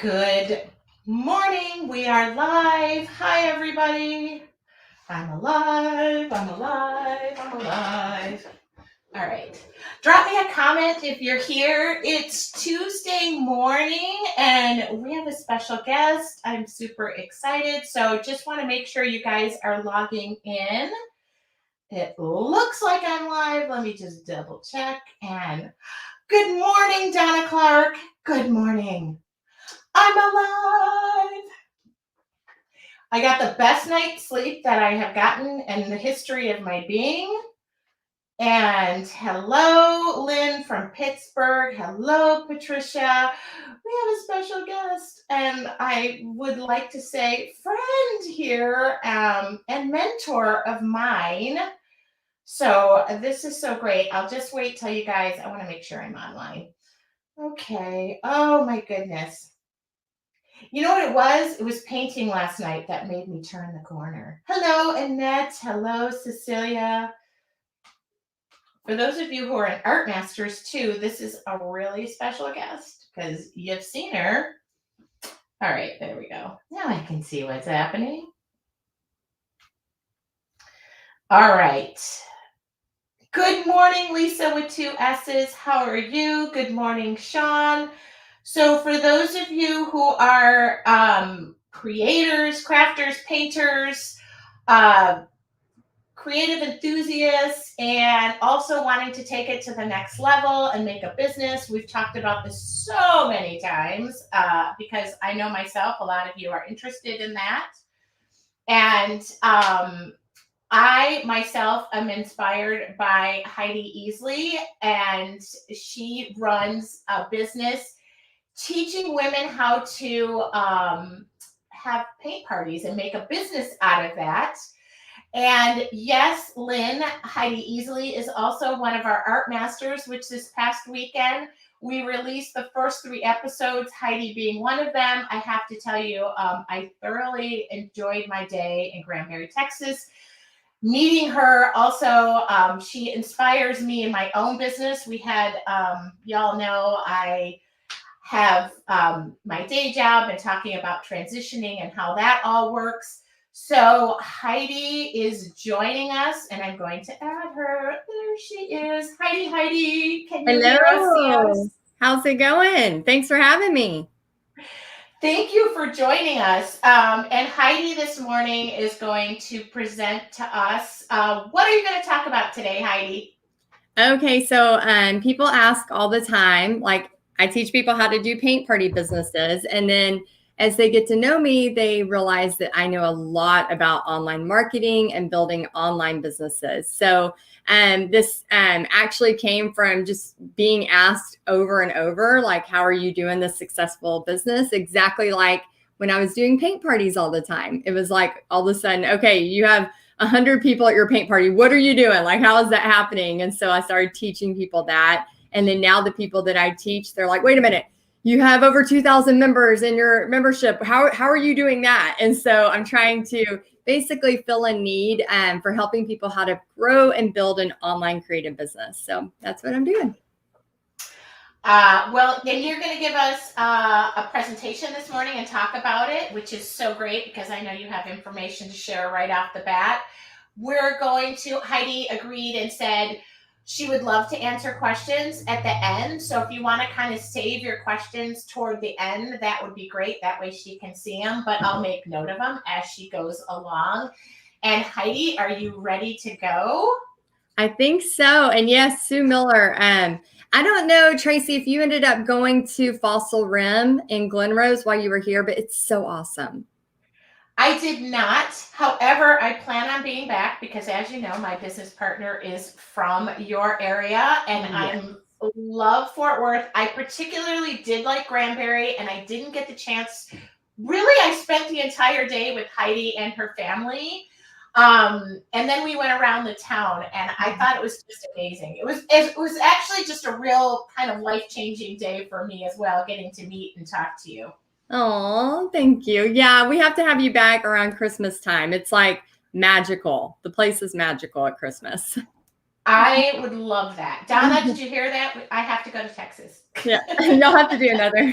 Good morning. We are live. Hi, everybody. I'm alive. I'm alive. I'm alive. All right. Drop me a comment if you're here. It's Tuesday morning and we have a special guest. I'm super excited. So just want to make sure you guys are logging in. It looks like I'm live. Let me just double check. And good morning, Donna Clark. Good morning. I'm alive. I got the best night's sleep that I have gotten in the history of my being. And hello, Lynn from Pittsburgh. Hello, Patricia. We have a special guest, and I would like to say friend here and mentor of mine. So this is so great. I'll just wait till you guys, I want to make sure I'm online. Okay. Oh my goodness. You know what it was? It was painting last night that made me turn the corner. Hello, Annette. Hello, Cecilia. For those of you who are in Art Masters too, this is a really special guest because you've seen her. All right, there we go. Now I can see what's happening. All right. Good morning, Lisa with 2 S's. How are you? Good morning, Sean. So for those of you who are creators, crafters, painters, creative enthusiasts, and also wanting to take it to the next level and make a business, we've talked about this so many times because I know myself, a lot of you are interested in that. And I myself am inspired by Heidi Easley, and she runs a business teaching women how to have paint parties and make a business out of that. And yes, Lynn, Heidi Easley is also one of our art masters, which this past weekend, we released the first 3 episodes, Heidi being one of them. I have to tell you, I thoroughly enjoyed my day in Granbury, Texas. Meeting her also, she inspires me in my own business. We had, y'all know, I have my day job and talking about transitioning and how that all works. So Heidi is joining us, and I'm going to add her. There she is. Heidi, can you hear us, see us? How's it going? Thanks for having me. Thank you for joining us. And Heidi this morning is going to present to us. What are you going to talk about today, Heidi? Okay, so people ask all the time, like I teach people how to do paint party businesses. And then as they get to know me, they realize that I know a lot about online marketing and building online businesses. So this actually came from just being asked over and over, like, how are you doing this successful business? Exactly like when I was doing paint parties all the time. It was like all of a sudden, okay, you have 100 people at your paint party. What are you doing? Like, how is that happening? And so I started teaching people that. And then now the people that I teach, they're like, wait a minute, you have over 2,000 members in your membership. How are you doing that? And so I'm trying to basically fill a need for helping people how to grow and build an online creative business. So that's what I'm doing. Well, then you're going to give us a presentation this morning and talk about it, which is so great because I know you have information to share right off the bat. We're going to, Heidi agreed and said she would love to answer questions at the end. So if you want to kind of save your questions toward the end, that would be great. That way she can see them, but I'll make note of them as she goes along. And Heidi, are you ready to go? I think so. And yes, Sue Miller. I don't know, Tracy, if you ended up going to Fossil Rim in Glen Rose while you were here, but it's so awesome. I did not. However, I plan on being back because, as you know, my business partner is from your area, and I love Fort Worth. I particularly did like Granbury, and I didn't get the chance. Really, I spent the entire day with Heidi and her family. And then we went around the town, and I thought it was just amazing. It was actually just a real kind of life-changing day for me as well, getting to meet and talk to you. Oh, thank you. Yeah, we have to have you back around Christmas time. It's like magical. The place is magical at Christmas. I would love that. Donna, did you hear that? I have to go to Texas. Yeah, you'll have to do another.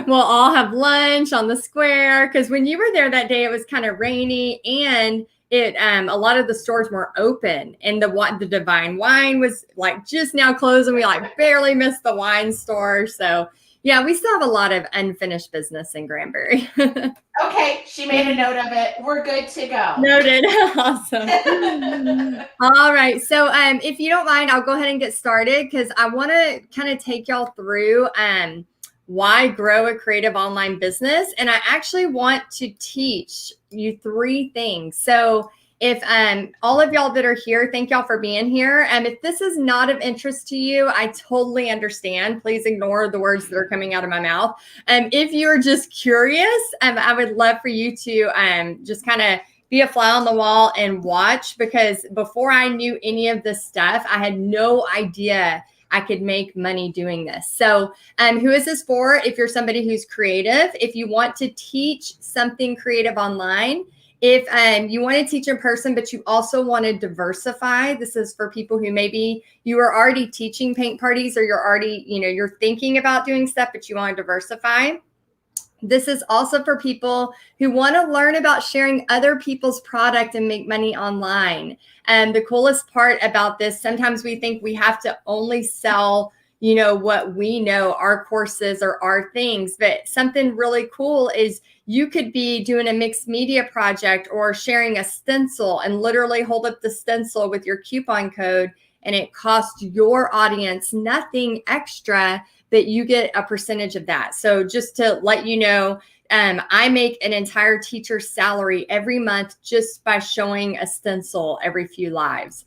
We'll all have lunch on the square because when you were there that day, it was kind of rainy and it a lot of the stores were open and the Divine Wine was like just now closing. We like barely missed the wine store. So yeah, we still have a lot of unfinished business in Granbury. Okay, she made a note of it. We're good to go. Noted. Awesome. All right. So if you don't mind, I'll go ahead and get started because I want to kind of take y'all through why grow a creative online business. And I actually want to teach you 3 things. So if all of y'all that are here, thank y'all for being here. If this is not of interest to you, I totally understand. Please ignore the words that are coming out of my mouth. If you're just curious, I would love for you to just kind of be a fly on the wall and watch, because before I knew any of this stuff, I had no idea I could make money doing this. So who is this for? If you're somebody who's creative, if you want to teach something creative online, if you want to teach in person, but you also want to diversify, this is for people who maybe you are already teaching paint parties or you're already, you're thinking about doing stuff, but you want to diversify. This is also for people who want to learn about sharing other people's product and make money online. And the coolest part about this, sometimes we think we have to only sell, what we know, our courses or our things. But something really cool is you could be doing a mixed media project or sharing a stencil and literally hold up the stencil with your coupon code, and it costs your audience nothing extra, but you get a percentage of that. So just to let you know, I make an entire teacher's salary every month just by showing a stencil every few lives,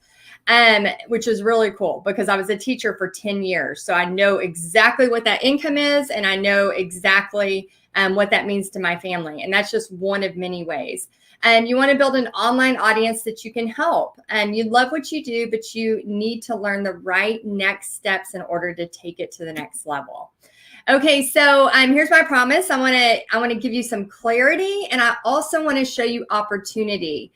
which is really cool because I was a teacher for 10 years. So I know exactly what that income is, and I know exactly what that means to my family. And that's just one of many ways. And you want to build an online audience that you can help. And you love what you do, but you need to learn the right next steps in order to take it to the next level. Okay, so here's my promise. I want to give you some clarity, and I also want to show you opportunity.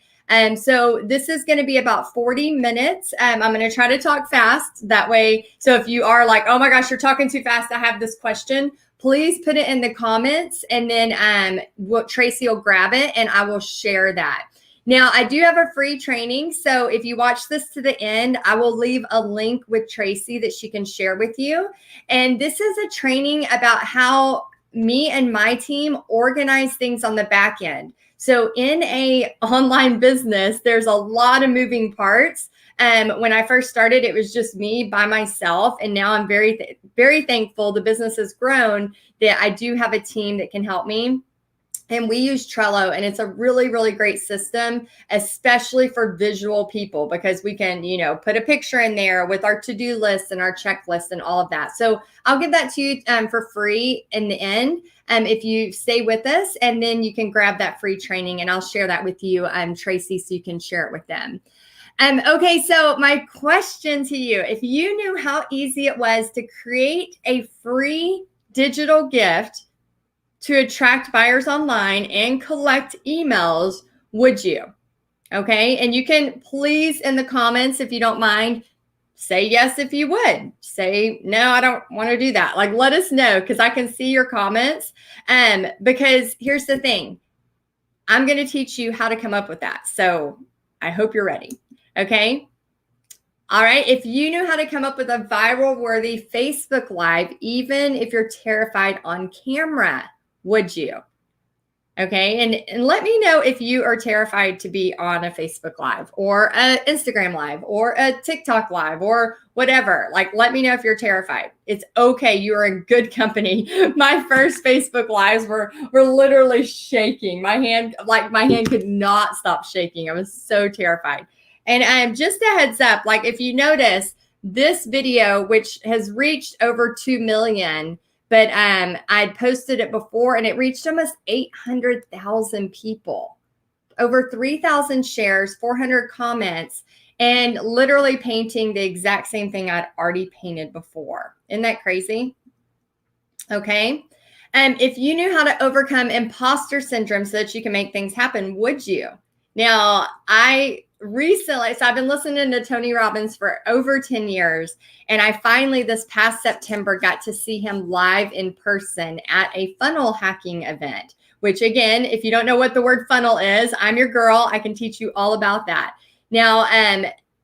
So this is going to be about 40 minutes. I'm going to try to talk fast that way. So if you are like, oh my gosh, you're talking too fast, I have this question, please put it in the comments, and then Tracy will grab it and I will share that. Now, I do have a free training. So if you watch this to the end, I will leave a link with Tracy that she can share with you. And this is a training about how me and my team organize things on the back end. So in a online business, there's a lot of moving parts. When I first started, it was just me by myself. And now I'm very, very thankful the business has grown that I do have a team that can help me. And we use Trello, and it's a really, really great system, especially for visual people, because we can, put a picture in there with our to-do list and our checklist and all of that. So I'll give that to you for free in the end. If you stay with us, and then you can grab that free training, and I'll share that with you, Tracy, so you can share it with them. Okay, so my question to you, if you knew how easy it was to create a free digital gift to attract buyers online and collect emails, would you? Okay, and you can please in the comments, if you don't mind, say yes if you would. Say, no, I don't want to do that. Like, let us know, because I can see your comments. Because here's the thing, I'm going to teach you how to come up with that. So I hope you're ready. Okay. All right. If you knew how to come up with a viral worthy Facebook Live, even if you're terrified on camera, would you? Okay. And let me know if you are terrified to be on a Facebook Live or an Instagram Live or a TikTok Live or whatever. Like, let me know if you're terrified. It's okay. You are in good company. My first Facebook Lives were literally shaking. My hand could not stop shaking. I was so terrified. And just a heads up, like if you notice this video, which has reached over 2 million, but I'd posted it before and it reached almost 800,000 people, over 3,000 shares, 400 comments, and literally painting the exact same thing I'd already painted before. Isn't that crazy? Okay. If you knew how to overcome imposter syndrome so that you can make things happen, would you? Now, I recently, so I've been listening to Tony Robbins for over 10 years. And I finally, this past September, got to see him live in person at a funnel hacking event, which again, if you don't know what the word funnel is, I'm your girl. I can teach you all about that. Now,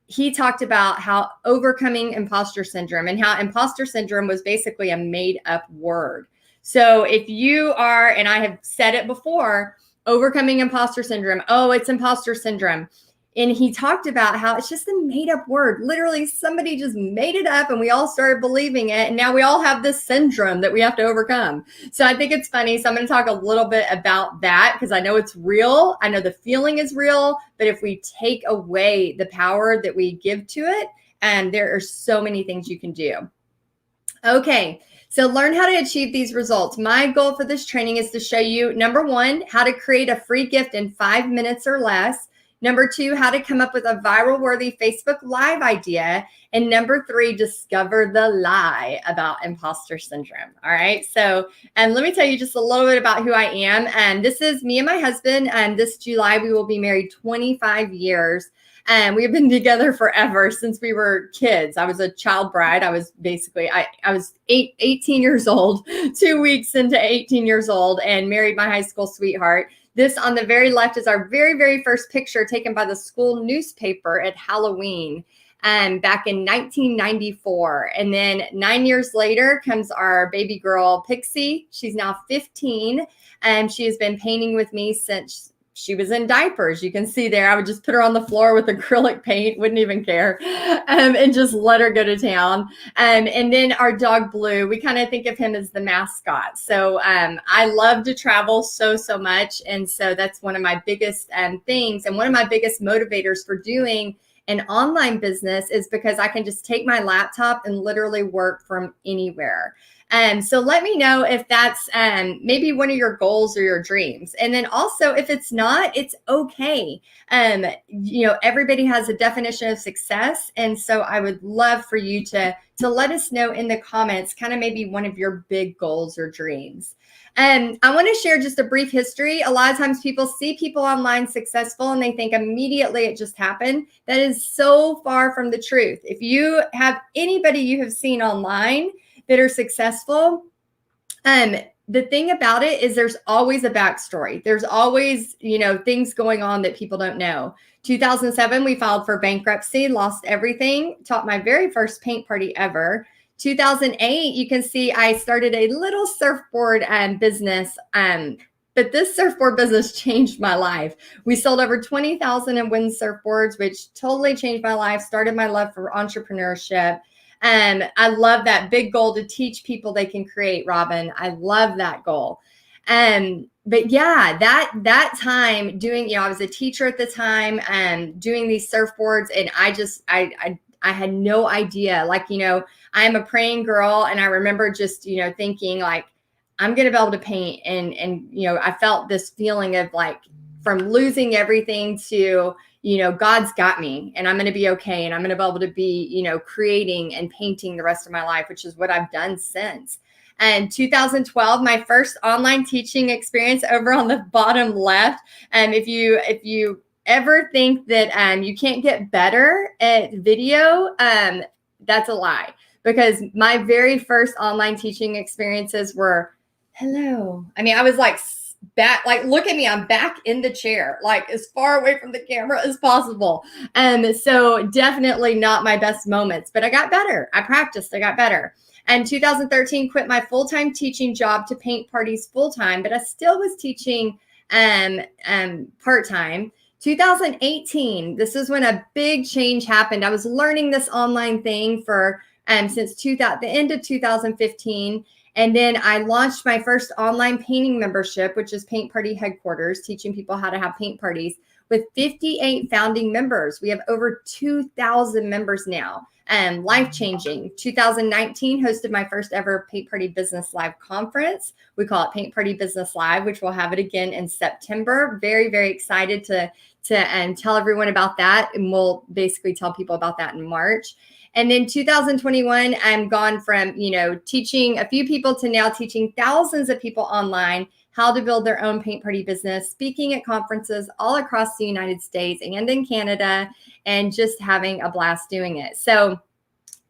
he talked about how overcoming imposter syndrome and how imposter syndrome was basically a made up word. So if you are, and I have said it before, overcoming imposter syndrome, oh, it's imposter syndrome. And he talked about how it's just a made up word. Literally, somebody just made it up and we all started believing it. And now we all have this syndrome that we have to overcome. So I think it's funny. So I'm going to talk a little bit about that because I know it's real. I know the feeling is real. But if we take away the power that we give to it, and there are so many things you can do. Okay. So learn how to achieve these results. My goal for this training is to show you, number one, how to create a free gift in 5 minutes or less. Number two, how to come up with a viral worthy Facebook Live idea. And number three, discover the lie about imposter syndrome. All right. So, and let me tell you just a little bit about who I am. And this is me and my husband. And this July, we will be married 25 years. And we have been together forever since we were kids. I was a child bride. I was basically, I was 18 years old, 2 weeks into 18 years old, and married my high school sweetheart. This on the very left is our very, very first picture taken by the school newspaper at Halloween back in 1994. And then 9 years later comes our baby girl, Pixie. She's now 15, and she has been painting with me since she was in diapers. You can see there, I would just put her on the floor with acrylic paint, wouldn't even care, and just let her go to town. And then our dog Blue, we kind of think of him as the mascot. So I love to travel so much. And so that's one of my biggest things. And one of my biggest motivators for doing an online business is because I can just take my laptop and literally work from anywhere. So let me know if that's maybe one of your goals or your dreams. And then also, if it's not, it's okay. Everybody has a definition of success. And so I would love for you to let us know in the comments, kind of maybe one of your big goals or dreams. I want to share just a brief history. A lot of times people see people online successful and they think immediately it just happened. That is so far from the truth. If you have anybody you have seen online that are successful, the thing about it is there's always a backstory. There's always, things going on that people don't know. 2007, we filed for bankruptcy, lost everything, taught my very first paint party ever. 2008, you can see I started a little surfboard business, but this surfboard business changed my life. We sold over 20,000 in wind surfboards, which totally changed my life, started my love for entrepreneurship. I love that big goal to teach people they can create, Robin. I love that goal. But yeah, that time doing, I was a teacher at the time and doing these surfboards, and I had no idea. I am a praying girl, and I remember just, thinking like, I'm going to be able to paint. And, I felt this feeling of like, from losing everything to, God's got me and I'm going to be okay. And I'm going to be able to be, creating and painting the rest of my life, which is what I've done since. And 2012, my first online teaching experience over on the bottom left. If you ever think that you can't get better at video, that's a lie. Because my very first online teaching experiences were, hello. I mean, I was like back, like, look at me, I'm back in the chair, like as far away from the camera as possible. So definitely not my best moments, but I got better. I practiced, I got better. And 2013, quit my full-time teaching job to paint parties full-time, but I still was teaching part-time. 2018, this is when a big change happened. I was learning this online thing for since the end of 2015. And then I launched my first online painting membership, which is Paint Party Headquarters, teaching people how to have paint parties with 58 founding members. We have over 2,000 members now. Life-changing. 2019, hosted my first ever Paint Party Business Live conference. We call it Paint Party Business Live, which we'll have it again in September. Very, very excited to to tell everyone about that. And we'll basically tell people about that in March. And then 2021, I'm gone from, teaching a few people to now teaching thousands of people online how to build their own paint party business, speaking at conferences all across the United States and in Canada, and just having a blast doing it. So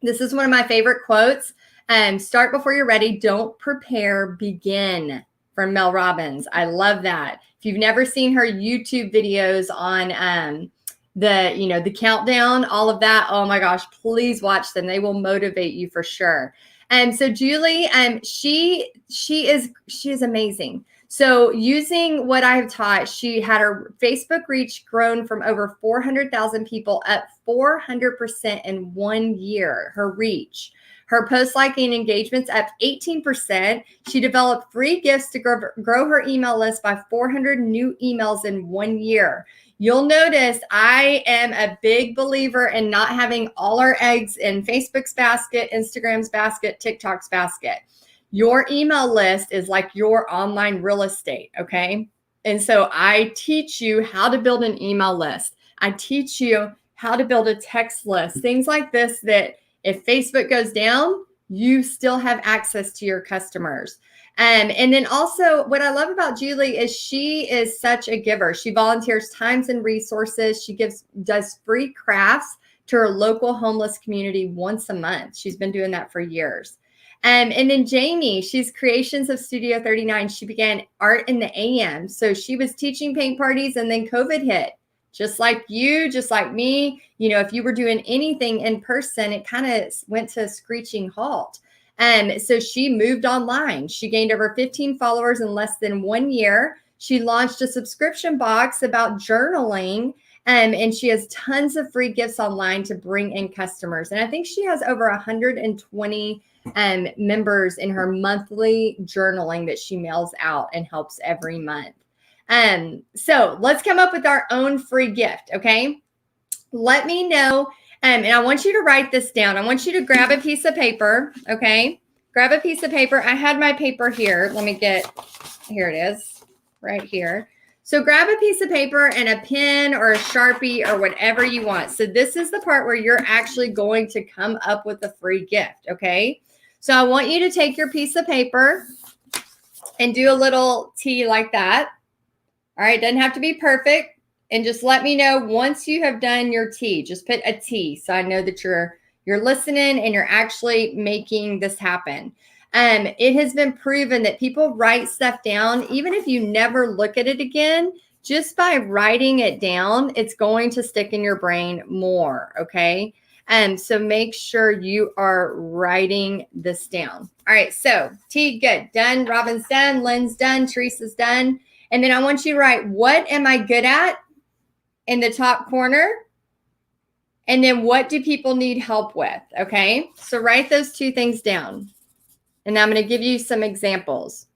this is one of my favorite quotes. Start before you're ready. Don't prepare, begin, from Mel Robbins. I love that. If you've never seen her YouTube videos on the countdown, all of that, oh my gosh, please watch them. They will motivate you for sure. So Julie, she is amazing. So using what I've taught, she had her Facebook reach grown from over 400,000 people up 400% in 1 year, her reach. Her post liking engagements up 18%. She developed free gifts to grow her email list by 400 new emails in 1 year. You'll notice I am a big believer in not having all our eggs in Facebook's basket, Instagram's basket, TikTok's basket. Your email list is like your online real estate, okay? And so I teach you how to build an email list. I teach you how to build a text list, things like this that if Facebook goes down, you still have access to your customers. And then also what I love about Julie is she is such a giver. She volunteers times and resources. She does free crafts to her local homeless community once a month. She's been doing that for years. And then Jamie, she's Creations of Studio 39. She began art in the AM. So she was teaching paint parties and then COVID hit. Just like you, just like me, if you were doing anything in person, it kind of went to a screeching halt. And so she moved online. She gained over 15 followers in less than 1 year. She launched a subscription box about journaling, and she has tons of free gifts online to bring in customers. And I think she has over 120 members in her monthly journaling that she mails out and helps every month. So let's come up with our own free gift. Okay. Let me know. And I want you to write this down. I want you to grab a piece of paper. Okay. Grab a piece of paper. I had my paper here. Here it is right here. So grab a piece of paper and a pen or a Sharpie or whatever you want. So this is the part where you're actually going to come up with a free gift. Okay. So I want you to take your piece of paper and do a little T like that. All right, doesn't have to be perfect. And just let me know once you have done your T. Just put a T so I know that you're listening and you're actually making this happen. It has been proven that people write stuff down, even if you never look at it again, just by writing it down, it's going to stick in your brain more, okay? So make sure you are writing this down. All right, so T, good. Done. Robin's done. Lynn's done. Teresa's done. And then I want you to write, what am I good at in the top corner? And then what do people need help with? Okay, so write those two things down. And I'm going to give you some examples.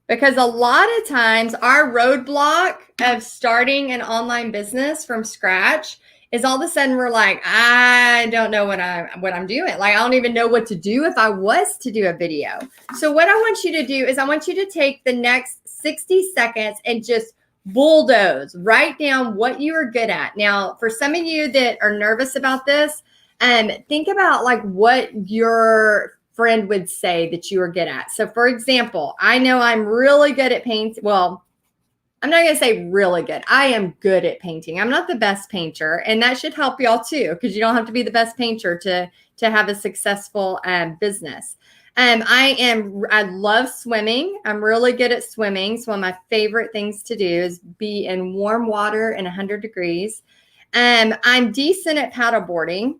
Because a lot of times our roadblock of starting an online business from scratch is all of a sudden we're like, I don't know what I'm doing. Like, I don't even know what to do if I was to do a video. So what I want you to do is I want you to take the next 60 seconds and just bulldoze, write down what you are good at. Now, for some of you that are nervous about this, think about like what your friend would say that you are good at. So for example, I know I'm really good at paint. Well, I'm not going to say really good. I am good at painting. I'm not the best painter, and that should help y'all too, because you don't have to be the best painter to have a successful business. I love swimming. I'm really good at swimming. So one of my favorite things to do is be in warm water and 100 degrees. I'm decent at paddleboarding.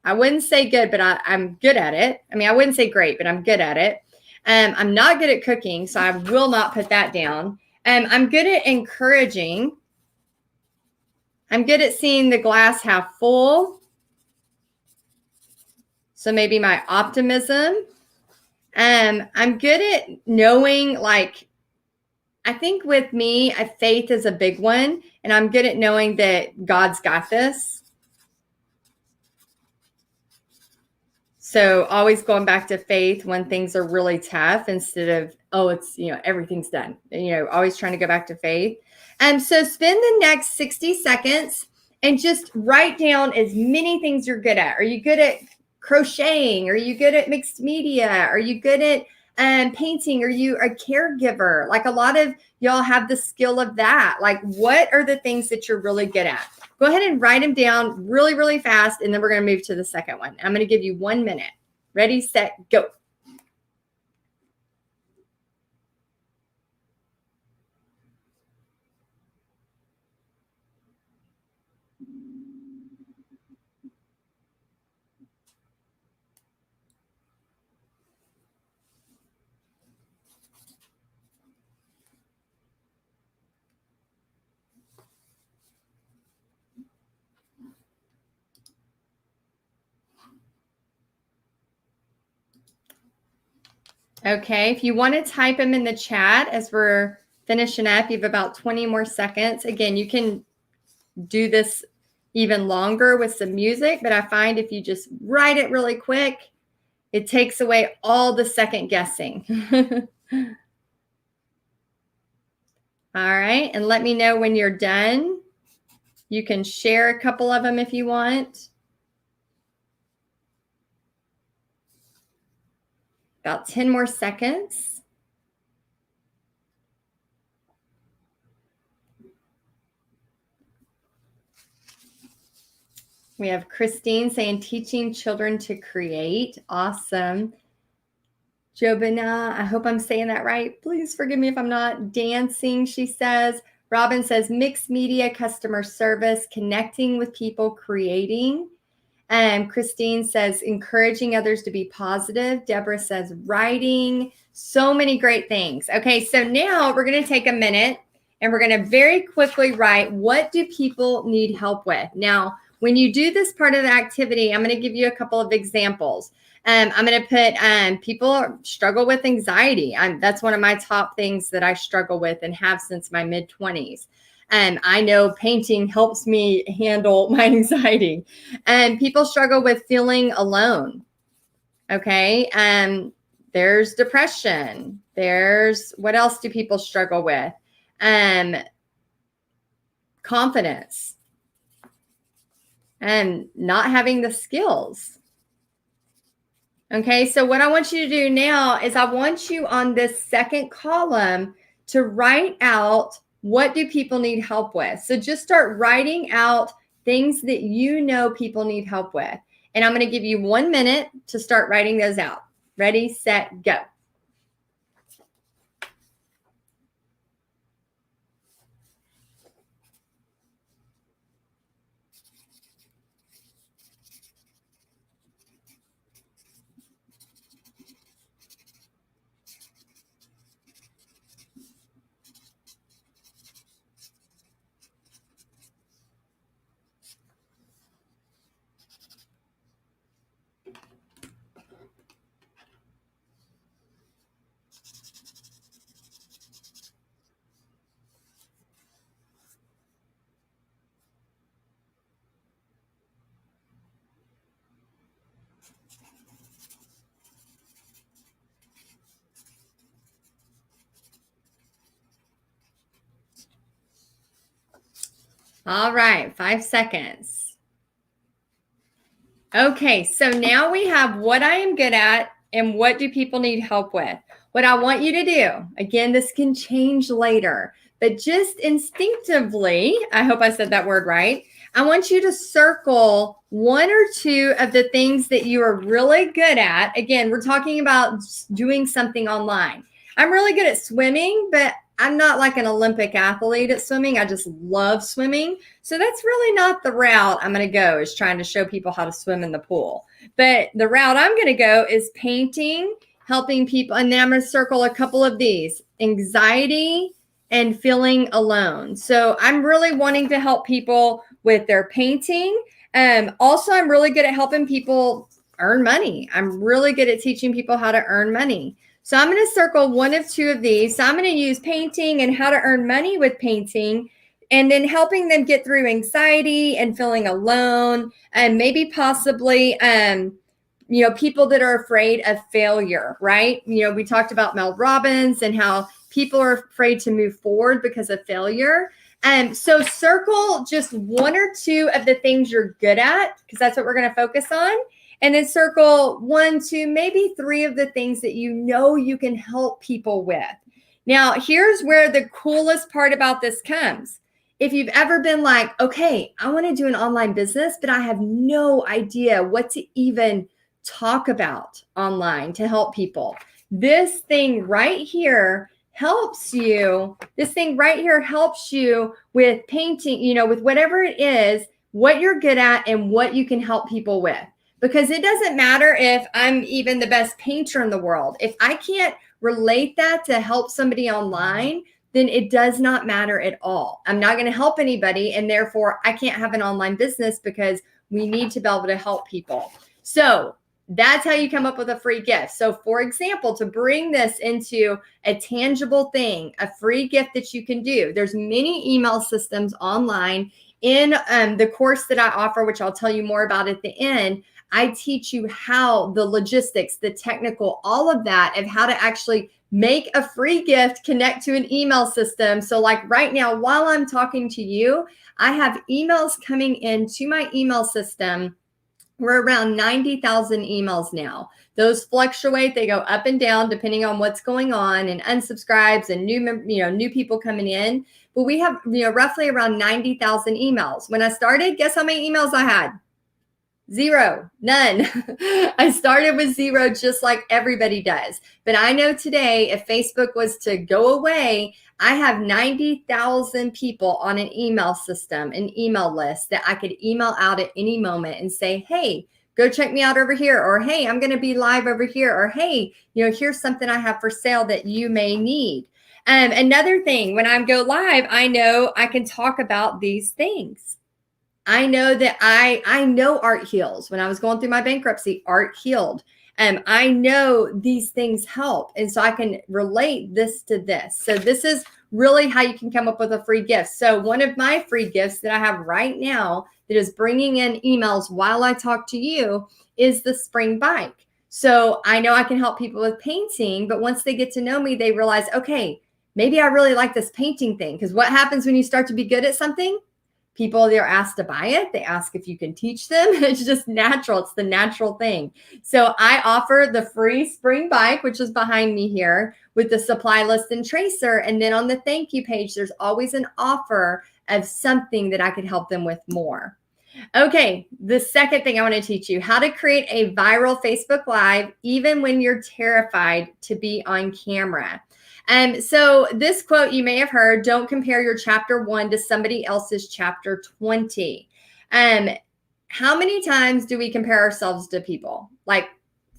I wouldn't say good, but I'm good at it. I mean, I wouldn't say great, but I'm good at it. I'm not good at cooking, so I will not put that down. I'm good at encouraging. I'm good at seeing the glass half full. So maybe my optimism. I'm good at knowing, like, I think with me, faith is a big one. And I'm good at knowing that God's got this. So always going back to faith when things are really tough instead of, oh, it's, everything's done. Always trying to go back to faith. So spend the next 60 seconds and just write down as many things you're good at. Are you good at crocheting? Are you good at mixed media? Are you good at painting? Are you a caregiver? Like a lot of y'all have the skill of that. Like what are the things that you're really good at? Go ahead and write them down really, really fast. And then we're going to move to the second one. I'm going to give you 1 minute. Ready, set, go. Okay, if you want to type them in the chat as we're finishing up, you have about 20 more seconds. Again, you can do this even longer with some music, but I find if you just write it really quick, it takes away all the second guessing. All right, and let me know when you're done. You can share a couple of them if you want. About 10 more seconds. We have Christine saying, teaching children to create. Awesome. Jobina, I hope I'm saying that right. Please forgive me if I'm not. Dancing, she says. Robin says, mixed media, customer service, connecting with people, creating. Christine says, encouraging others to be positive. Deborah says, writing. So many great things. Okay, so now we're going to take a minute and we're going to very quickly write, what do people need help with? Now, when you do this part of the activity, I'm going to give you a couple of examples. I'm going to put people struggle with anxiety. That's one of my top things that I struggle with and have since my mid-20s. I know painting helps me handle my anxiety. People struggle with feeling alone. Okay. There's depression. What else do people struggle with? Confidence. And not having the skills. Okay, so what I want you to do now is I want you on this second column to write out, what do people need help with? So just start writing out things that you know people need help with. And I'm going to give you 1 minute to start writing those out. Ready, set, go. All right, 5 seconds. Okay, so now we have what I am good at and what do people need help with. What I want you to do, again, this can change later, but just instinctively, I hope I said that word right, I want you to circle 1 or 2 of the things that you are really good at. Again, we're talking about doing something online. I'm really good at swimming, but I'm not like an Olympic athlete at swimming. I just love swimming. So that's really not the route I'm going to go, is trying to show people how to swim in the pool. But the route I'm going to go is painting, helping people. And then I'm going to circle a couple of these: anxiety and feeling alone. So I'm really wanting to help people with their painting. Also, I'm really good at helping people earn money. I'm really good at teaching people how to earn money. So I'm going to circle 1 of 2 of these. So I'm going to use painting and how to earn money with painting, and then helping them get through anxiety and feeling alone, and maybe possibly people that are afraid of failure, right? We talked about Mel Robbins and how people are afraid to move forward because of failure. So circle just one or two of the things you're good at, because that's what we're going to focus on. And then circle 1, 2, maybe 3 of the things that you can help people with. Now, here's where the coolest part about this comes. If you've ever been like, okay, I want to do an online business, but I have no idea what to even talk about online to help people. This thing right here helps you. This thing right here helps you with painting, with whatever it is, what you're good at and what you can help people with. Because it doesn't matter if I'm even the best painter in the world. If I can't relate that to help somebody online, then it does not matter at all. I'm not going to help anybody, and therefore I can't have an online business because we need to be able to help people. So that's how you come up with a free gift. So for example, to bring this into a tangible thing, a free gift that you can do, there's many email systems online. In the course that I offer, which I'll tell you more about at the end, I teach you how the logistics, the technical, all of that, of how to actually make a free gift, connect to an email system. So like right now, while I'm talking to you, I have emails coming into my email system. We're around 90,000 emails now. Those fluctuate. They go up and down depending on what's going on and unsubscribes and new people coming in. But we have, roughly around 90,000 emails. When I started, guess how many emails I had? 0, none. I started with 0 just like everybody does. But I know today, if Facebook was to go away, I have 90,000 people on an email system, an email list that I could email out at any moment and say, hey, go check me out over here. Or, hey, I'm going to be live over here. Or, hey, here's something I have for sale that you may need. Another thing, when I go live, I know I can talk about these things. I know that I know art heals. When I was going through my bankruptcy, art healed. I know these things help. And so I can relate this to this. So this is really how you can come up with a free gift. So one of my free gifts that I have right now that is bringing in emails while I talk to you is the spring bike. So I know I can help people with painting, but once they get to know me, they realize, okay, maybe I really like this painting thing. Because what happens when you start to be good at something? People, they're asked to buy it. They ask if you can teach them. It's just natural. It's the natural thing. So I offer the free spring bike, which is behind me here, with the supply list and tracer. And then on the thank you page, there's always an offer of something that I could help them with more. Okay, the second thing I want to teach you, how to create a viral Facebook Live, even when you're terrified to be on camera. So this quote you may have heard, don't compare your chapter 1 to somebody else's chapter 20. How many times do we compare ourselves to people? Like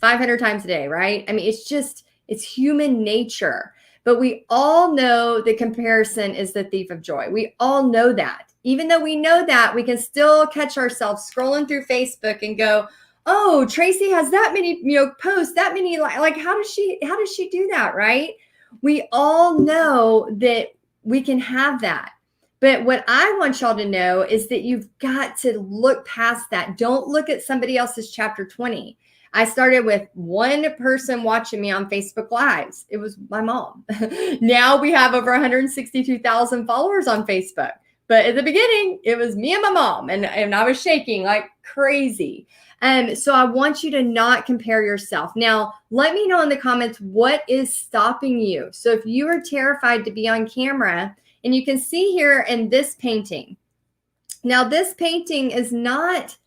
500 times a day, right? I mean, it's human nature. But we all know that comparison is the thief of joy. We all know that. Even though we know that, we can still catch ourselves scrolling through Facebook and go, oh, Tracy has that many, posts, that many, like, how does she do that, right? We all know that we can have that. But what I want y'all to know is that you've got to look past that. Don't look at somebody else's chapter 20. I started with one person watching me on Facebook Lives. It was my mom. Now we have over 162,000 followers on Facebook. But at the beginning, it was me and my mom, and I was shaking like crazy. So I want you to not compare yourself. Now, let me know in the comments what is stopping you. So if you are terrified to be on camera, and you can see here in this painting. Now, this painting is not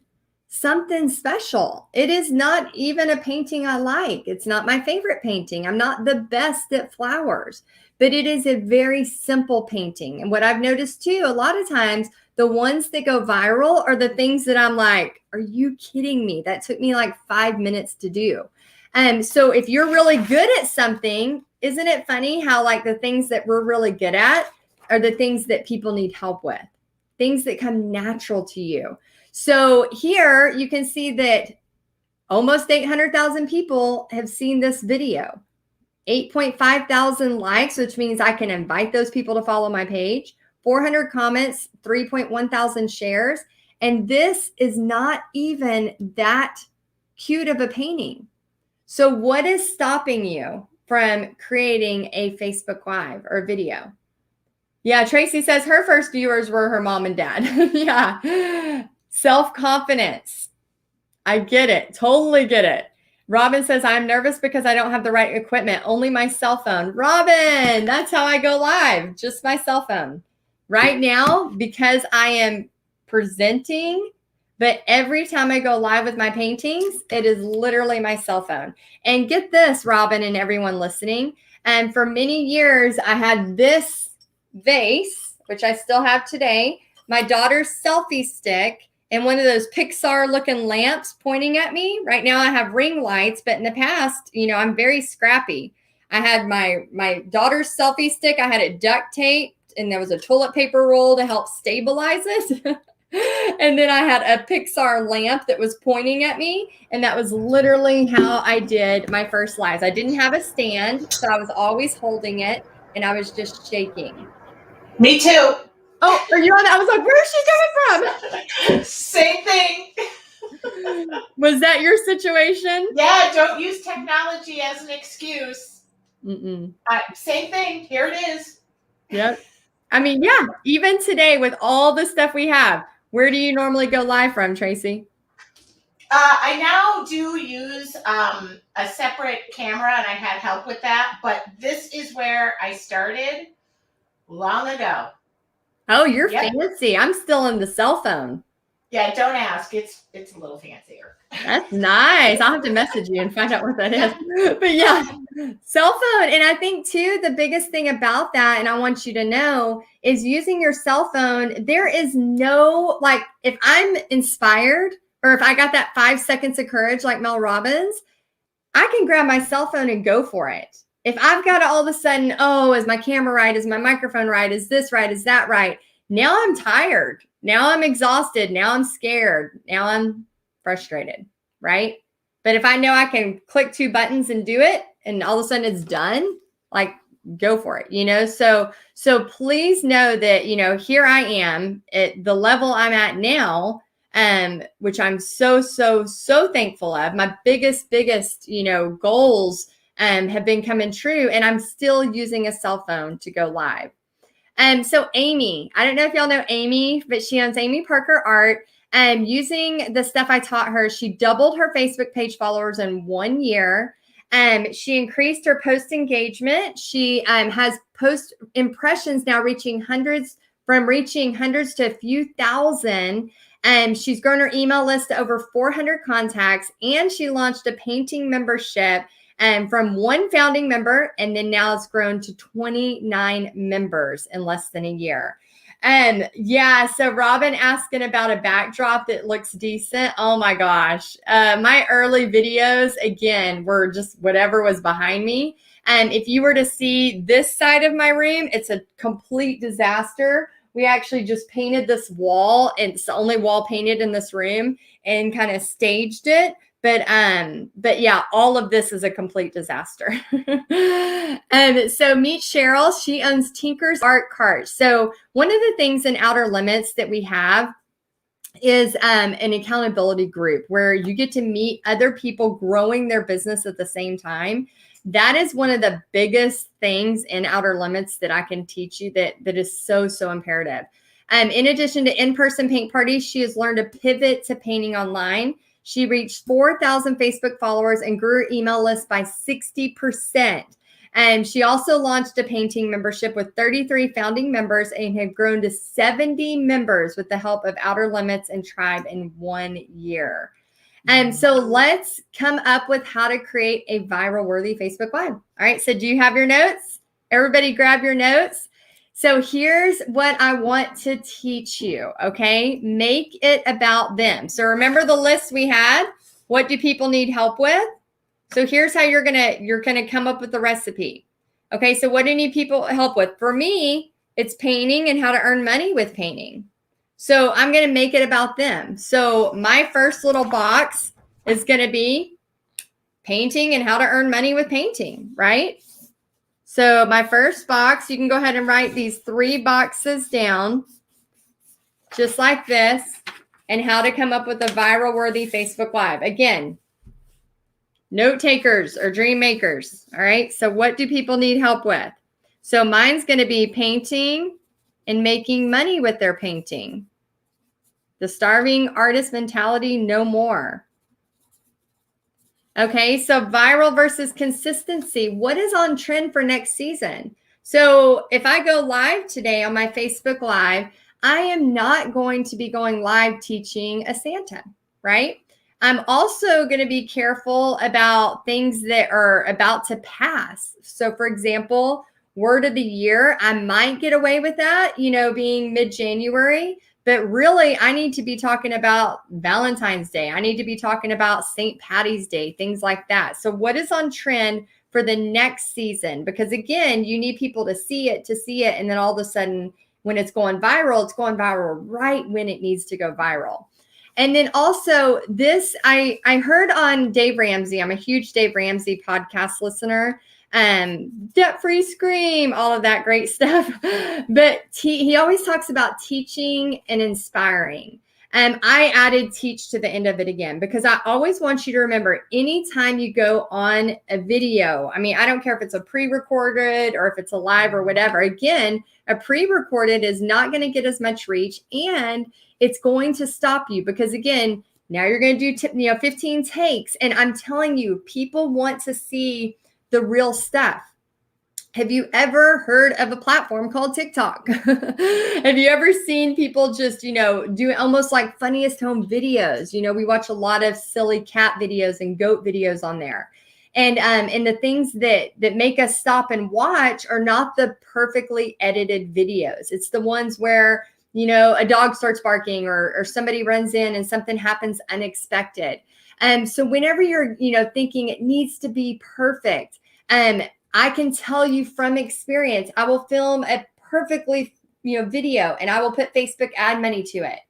something special. It is not even a painting I like. It's not my favorite painting. I'm not the best at flowers, but it is a very simple painting. And what I've noticed too, a lot of times, the ones that go viral are the things that I'm like, are you kidding me? That took me like 5 minutes to do. So if you're really good at something, isn't it funny how like the things that we're really good at are the things that people need help with, things that come natural to you. So here you can see that almost 800,000 people have seen this video, 8.5 thousand likes, which means I can invite those people to follow my page, 400 comments, 3.1 thousand shares. And this is not even that cute of a painting. So what is stopping you from creating a Facebook Live or video? Yeah, Tracy says her first viewers were her mom and dad. Yeah. Self-confidence. I get it. Totally get it. Robin says, I'm nervous because I don't have the right equipment. Only my cell phone. Robin, that's how I go live. Just my cell phone. Right now, because I am presenting, but every time I go live with my paintings, it is literally my cell phone. And get this, Robin and everyone listening. And for many years, I had this vase, which I still have today, my daughter's selfie stick, and one of those Pixar looking lamps pointing at me. Right now I have ring lights, but in the past, I'm very scrappy. I had my daughter's selfie stick. I had it duct taped and there was a toilet paper roll to help stabilize it. And then I had a Pixar lamp that was pointing at me. And that was literally how I did my first lives. I didn't have a stand, so I was always holding it and I was just shaking. Me too. Oh, are you on that? I was like, where's she coming from? Same thing. Was that your situation? Yeah, don't use technology as an excuse. Mm-mm. Same thing. Here it is. Yep. I mean, yeah, even today with all the stuff we have, where do you normally go live from, Tracy? I now do use a separate camera, and I had help with that, but this is where I started long ago. Oh, you're fancy. I'm still in the cell phone. Yeah, don't ask. It's a little fancier. That's nice. I'll have to message you and find out what that is. But yeah, cell phone. And I think too, the biggest thing about that, and I want you to know, is using your cell phone. There is no, like, if I'm inspired or if I got that 5 seconds of courage like Mel Robbins, I can grab my cell phone and go for it. If I've got to all of a sudden, oh, is my camera right? Is my microphone right? Is this right? Is that right? Now I'm tired. Now I'm exhausted. Now I'm scared. Now I'm frustrated, right? But if I know I can click 2 buttons and do it and all of a sudden it's done, like, go for it, So please know that, here I am at the level I'm at now, which I'm so thankful of. My biggest, goals have been coming true, and I'm still using a cell phone to go live. So Amy, I don't know if y'all know Amy, but she owns Amy Parker Art. Using the stuff I taught her, she doubled her Facebook page followers in 1 year. She increased her post engagement. She has post impressions now reaching hundreds to a few thousand. She's grown her email list to over 400 contacts, and she launched a painting membership from 1 founding member, and then now it's grown to 29 members in less than a year. So Robin asking about a backdrop that looks decent. Oh my gosh. My early videos, again, were just whatever was behind me. And if you were to see this side of my room, it's a complete disaster. We actually just painted this wall, and it's the only wall painted in this room, and kind of staged it. But yeah, all of this is a complete disaster. So meet Cheryl. She owns Tinker's Art Cart. So one of the things in Outer Limits that we have is an accountability group where you get to meet other people growing their business at the same time. That is one of the biggest things in Outer Limits that I can teach you that is so imperative. In addition to in-person paint parties, she has learned to pivot to painting online. She reached 4,000 Facebook followers and grew her email list by 60%. And she also launched a painting membership with 33 founding members and had grown to 70 members with the help of Outer Limits and Tribe in 1 year. And so let's come up with how to create a viral worthy Facebook Live. All right. So do you have your notes? Everybody grab your notes. So here's what I want to teach you, okay? Make it about them. So remember the list we had? What do people need help with? So here's how you're gonna come up with the recipe. Okay, so what do you need people help with? For me, it's painting and how to earn money with painting. So I'm gonna make it about them. So my first little box is gonna be painting and how to earn money with painting, right? So my first box, you can go ahead and write these 3 boxes down, just like this, and how to come up with a viral worthy Facebook Live. Again, Note takers or dream makers. All right. So what do people need help with? So mine's going to be painting and making money with their painting. The starving artist mentality, no more. Okay, so viral versus consistency. What is on trend for next season? So if I go live today on my Facebook Live, I am not going to be going live teaching a Santa, right? I'm also going to be careful about things that are about to pass. So for example, word of the year, I might get away with that, being mid-January. But really, I need to be talking about Valentine's Day. I need to be talking about St. Patty's Day, things like that. So what is on trend for the next season? Because again, you need people to see it. And then all of a sudden, when it's going viral right when it needs to go viral. And then also this, I heard on Dave Ramsey. I'm a huge Dave Ramsey podcast listener. Debt-free scream, all of that great stuff. But he always talks about teaching and inspiring. And I added teach to the end of it again, because I always want you to remember anytime you go on a video, I mean, I don't care if it's a pre-recorded or if it's a live or whatever. Again, a pre-recorded is not going to get as much reach, and it's going to stop you because again, now you're going to do 15 takes. And I'm telling you, people want to see the real stuff. Have you ever heard of a platform called TikTok? Have you ever seen people just, do almost like funniest home videos? We watch a lot of silly cat videos and goat videos on there. And the things that make us stop and watch are not the perfectly edited videos. It's the ones where, a dog starts barking or somebody runs in and something happens unexpected. So whenever you're, thinking it needs to be perfect, I can tell you from experience, I will film a perfectly, video and I will put Facebook ad money to it.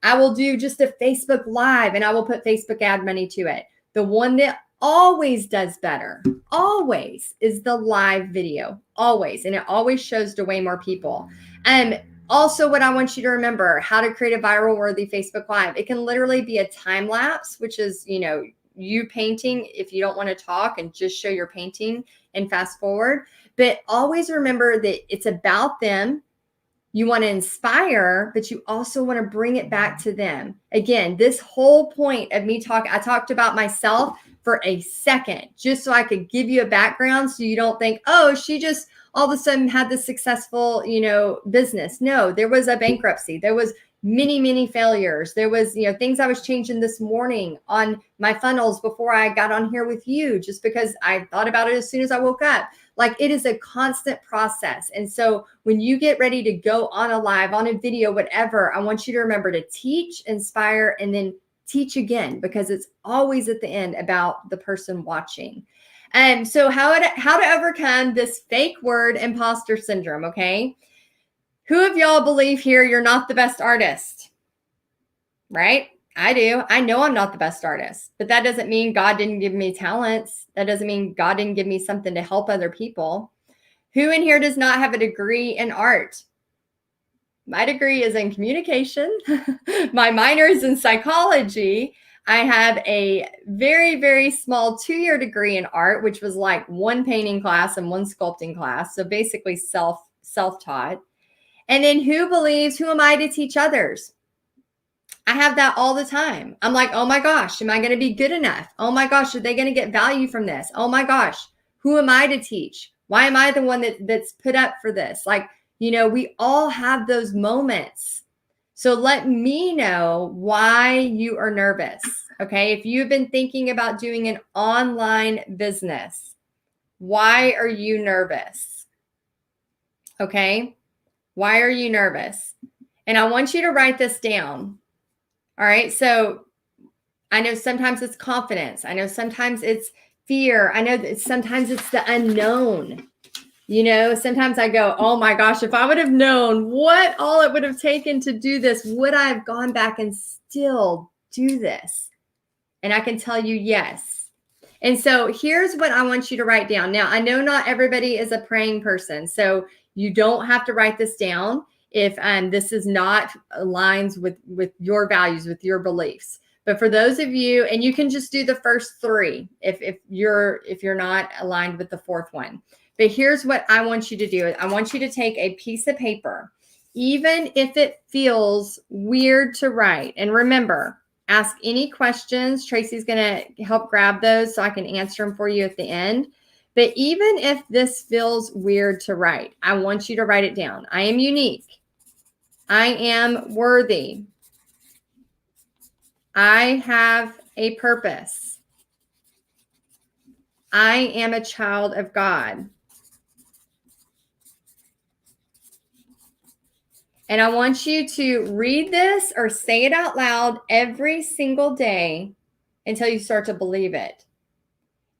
I will do just a Facebook Live and I will put Facebook ad money to it. The one that always does better, always, is the live video, always. And it always shows to way more people. Also, what I want you to remember, how to create a viral worthy Facebook Live. It can literally be a time lapse, which is, you painting if you don't want to talk and just show your painting and fast forward. But always remember that it's about them. You want to inspire, but you also want to bring it back to them. Again, this whole point of me talking, I talked about myself for a second, just so I could give you a background so you don't think, oh, she just all of a sudden had this successful, business. No, there was a bankruptcy. There was many, many failures. There was, things I was changing this morning on my funnels before I got on here with you, just because I thought about it as soon as I woke up. Like, it is a constant process. And so when you get ready to go on a live, on a video, whatever, I want you to remember to teach, inspire, and then teach again, because it's always at the end about the person watching. And so how to overcome this fake word imposter syndrome, okay? Who of y'all believe here you're not the best artist? Right? I do. I know I'm not the best artist, but that doesn't mean God didn't give me talents. That doesn't mean God didn't give me something to help other people. Who in here does not have a degree in art? My degree is in communication. My minor is in psychology. I have a very, very small 2-year degree in art, which was like one painting class and one sculpting class. So basically self-taught. And then who am I to teach others? I have that all the time. I'm like, oh my gosh, am I going to be good enough? Oh my gosh, are they going to get value from this? Oh my gosh, who am I to teach? Why am I the one that's put up for this? Like, we all have those moments. So let me know why you are nervous. Okay. If you've been thinking about doing an online business, why are you nervous? Okay. Why are you nervous? And I want you to write this down. All right. So I know sometimes it's confidence. I know sometimes it's fear. I know that sometimes it's the unknown. Sometimes I go, oh my gosh, if I would have known what all it would have taken to do this, would I have gone back and still do this? And I can tell you, yes. And so here's what I want you to write down. Now, I know not everybody is a praying person, so you don't have to write this down if this is not aligns with your values, with your beliefs. But for those of you, and you can just do the first 3 if you're not aligned with the 4th one. But here's what I want you to do. I want you to take a piece of paper, even if it feels weird to write. And remember, ask any questions. Tracy's going to help grab those so I can answer them for you at the end. But even if this feels weird to write, I want you to write it down. I am unique. I am worthy. I have a purpose. I am a child of God. And I want you to read this or say it out loud every single day until you start to believe it.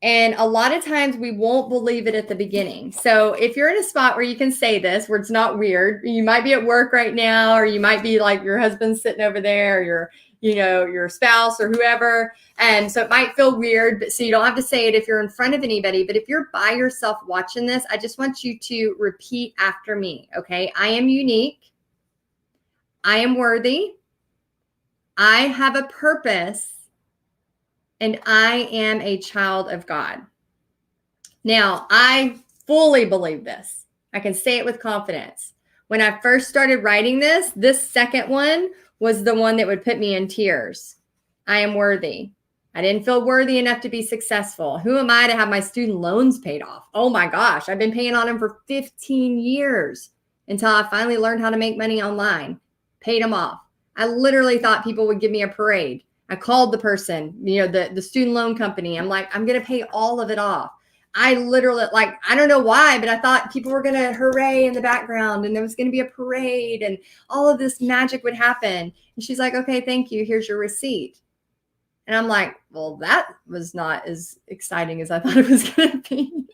And a lot of times we won't believe it at the beginning. So if you're in a spot where you can say this, where it's not weird, you might be at work right now, or you might be like your husband's sitting over there, or your spouse or whoever. And so it might feel weird, but so you don't have to say it if you're in front of anybody. But if you're by yourself watching this, I just want you to repeat after me. Okay. I am unique. I am worthy. I have a purpose. And I am a child of God. Now, I fully believe this. I can say it with confidence. When I first started writing this second one was the one that would put me in tears. I am worthy. I didn't feel worthy enough to be successful. Who am I to have my student loans paid off? Oh my gosh, I've been paying on them for 15 years until I finally learned how to make money online. Paid them off. I literally thought people would give me a parade. I called the person, the student loan company. I'm like, I'm going to pay all of it off. I literally, I don't know why, but I thought people were going to hooray in the background and there was going to be a parade and all of this magic would happen. And she's like, okay, thank you. Here's your receipt. And I'm like, well, that was not as exciting as I thought it was going to be.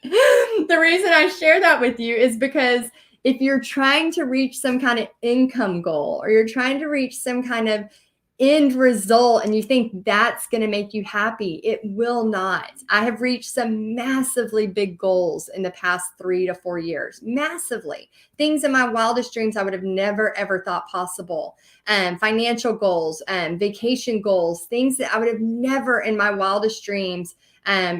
The reason I share that with you is because if you're trying to reach some kind of income goal, or you're trying to reach some kind of end result and you think that's going to make you happy, it will not. I have reached some massively big goals in the past 3 to 4 years, massively. Things in my wildest dreams I would have never, ever thought possible. Financial goals, vacation goals, things that I would have never in my wildest dreams,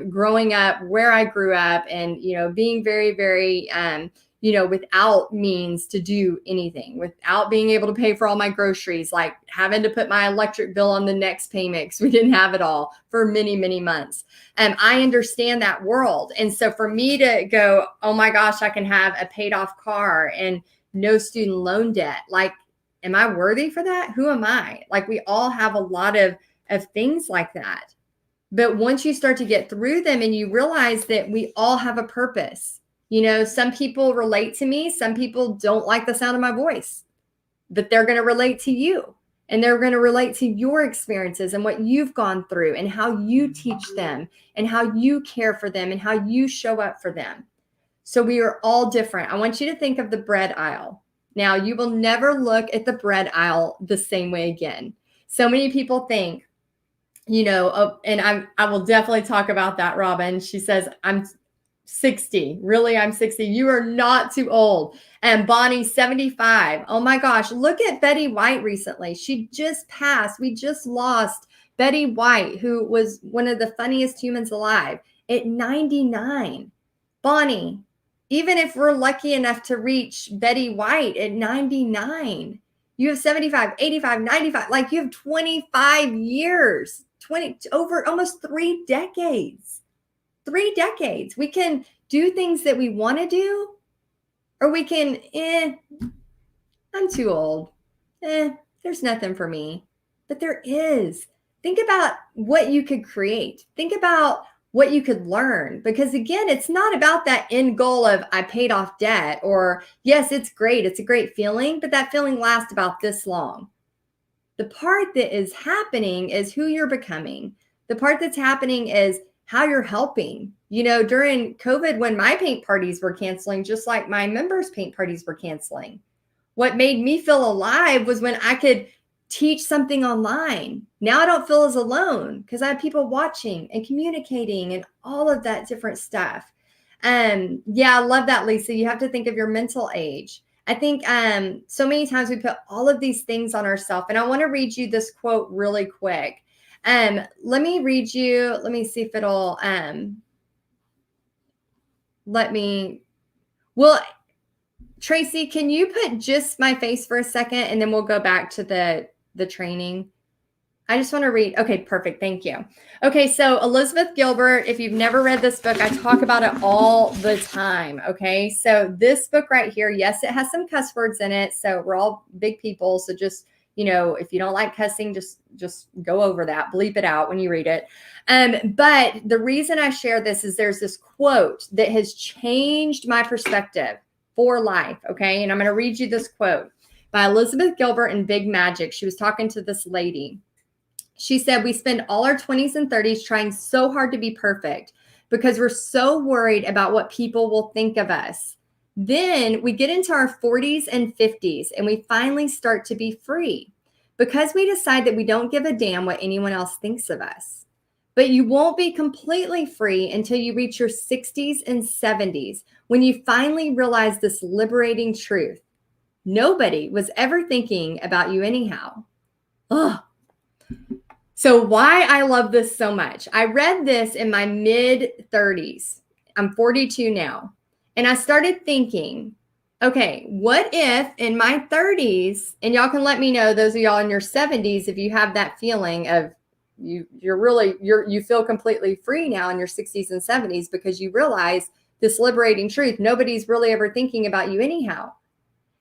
growing up where I grew up and, being very, very, without means to do anything, without being able to pay for all my groceries, like having to put my electric bill on the next payment because we didn't have it all for many, many months. I understand that world. And so for me to go, oh my gosh, I can have a paid off car and no student loan debt. Like, am I worthy for that? Who am I? Like, we all have a lot of things like that. But once you start to get through them and you realize that we all have a purpose. Some people relate to me. Some people don't like the sound of my voice, but they're going to relate to you and they're going to relate to your experiences and what you've gone through and how you teach them and how you care for them and how you show up for them. So we are all different. I want you to think of the bread aisle. Now, you will never look at the bread aisle the same way again. So many people think, and I will definitely talk about that, Robin. She says, I'm 60. Really, I'm 60. You are not too old. And Bonnie, 75. Oh my gosh. Look at Betty White recently. She just passed. We just lost Betty White, who was one of the funniest humans alive, at 99. Bonnie, even if we're lucky enough to reach Betty White at 99, you have 75, 85, 95. Like, you have 25 years, over almost 3 decades. 3 decades. We can do things that we want to do, or we can, I'm too old. There's nothing for me. But there is. Think about what you could create. Think about what you could learn. Because again, it's not about that end goal of I paid off debt, or yes, it's great. It's a great feeling, but that feeling lasts about this long. The part that is happening is who you're becoming. The part that's happening is how you're helping. During COVID, when my paint parties were canceling, just like my members' paint parties were canceling, what made me feel alive was when I could teach something online. Now I don't feel as alone because I have people watching and communicating and all of that different stuff. I love that, Lisa. You have to think of your mental age. I think so many times we put all of these things on ourselves. And I want to read you this quote really quick. Let me read you. Let me see if it'll well, Tracy, can you put just my face for a second and then we'll go back to the training? I just want to read. Okay, perfect. Thank you. Okay, so Elizabeth Gilbert, if you've never read this book, I talk about it all the time. Okay, so this book right here, yes, it has some cuss words in it. So we're all big people. So just, if you don't like cussing, just go over that, bleep it out when you read it. But the reason I share this is there's this quote that has changed my perspective for life. Okay, and I'm going to read you this quote by Elizabeth Gilbert in Big Magic. She was talking to this lady. She said, we spend all our 20s and 30s trying so hard to be perfect because we're so worried about what people will think of us. Then we get into our 40s and 50s and we finally start to be free because we decide that we don't give a damn what anyone else thinks of us. But you won't be completely free until you reach your 60s and 70s when you finally realize this liberating truth. Nobody was ever thinking about you anyhow. Ugh. So why I love this so much. I read this in my mid 30s. I'm 42 now. And I started thinking, okay, what if in my 30s, and y'all can let me know, those of y'all in your 70s, if you have that feeling of you feel completely free now in your 60s and 70s because you realize this liberating truth. Nobody's really ever thinking about you anyhow.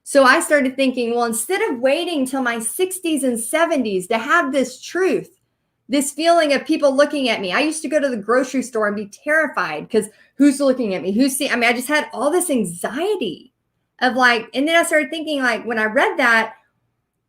So I started thinking, well, instead of waiting till my 60s and 70s to have this truth, this feeling of people looking at me. I used to go to the grocery store and be terrified because who's looking at me? I just had all this anxiety of and then I started thinking when I read that,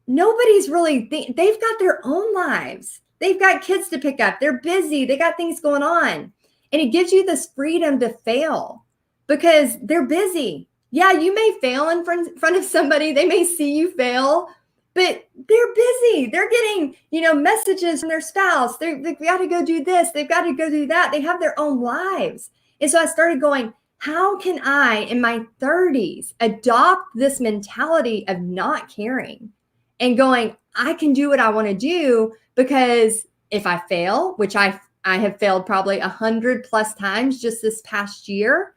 nobody's really, they've got their own lives. They've got kids to pick up. They're busy. They got things going on. And it gives you this freedom to fail because they're busy. Yeah, you may fail in front of somebody. They may see you fail. But they're busy. They're getting, messages from their spouse. They've got to go do this. They've got to go do that. They have their own lives. And so I started going, how can I, in my 30s, adopt this mentality of not caring and going, I can do what I want to do because if I fail, which I have failed probably 100+ times just this past year,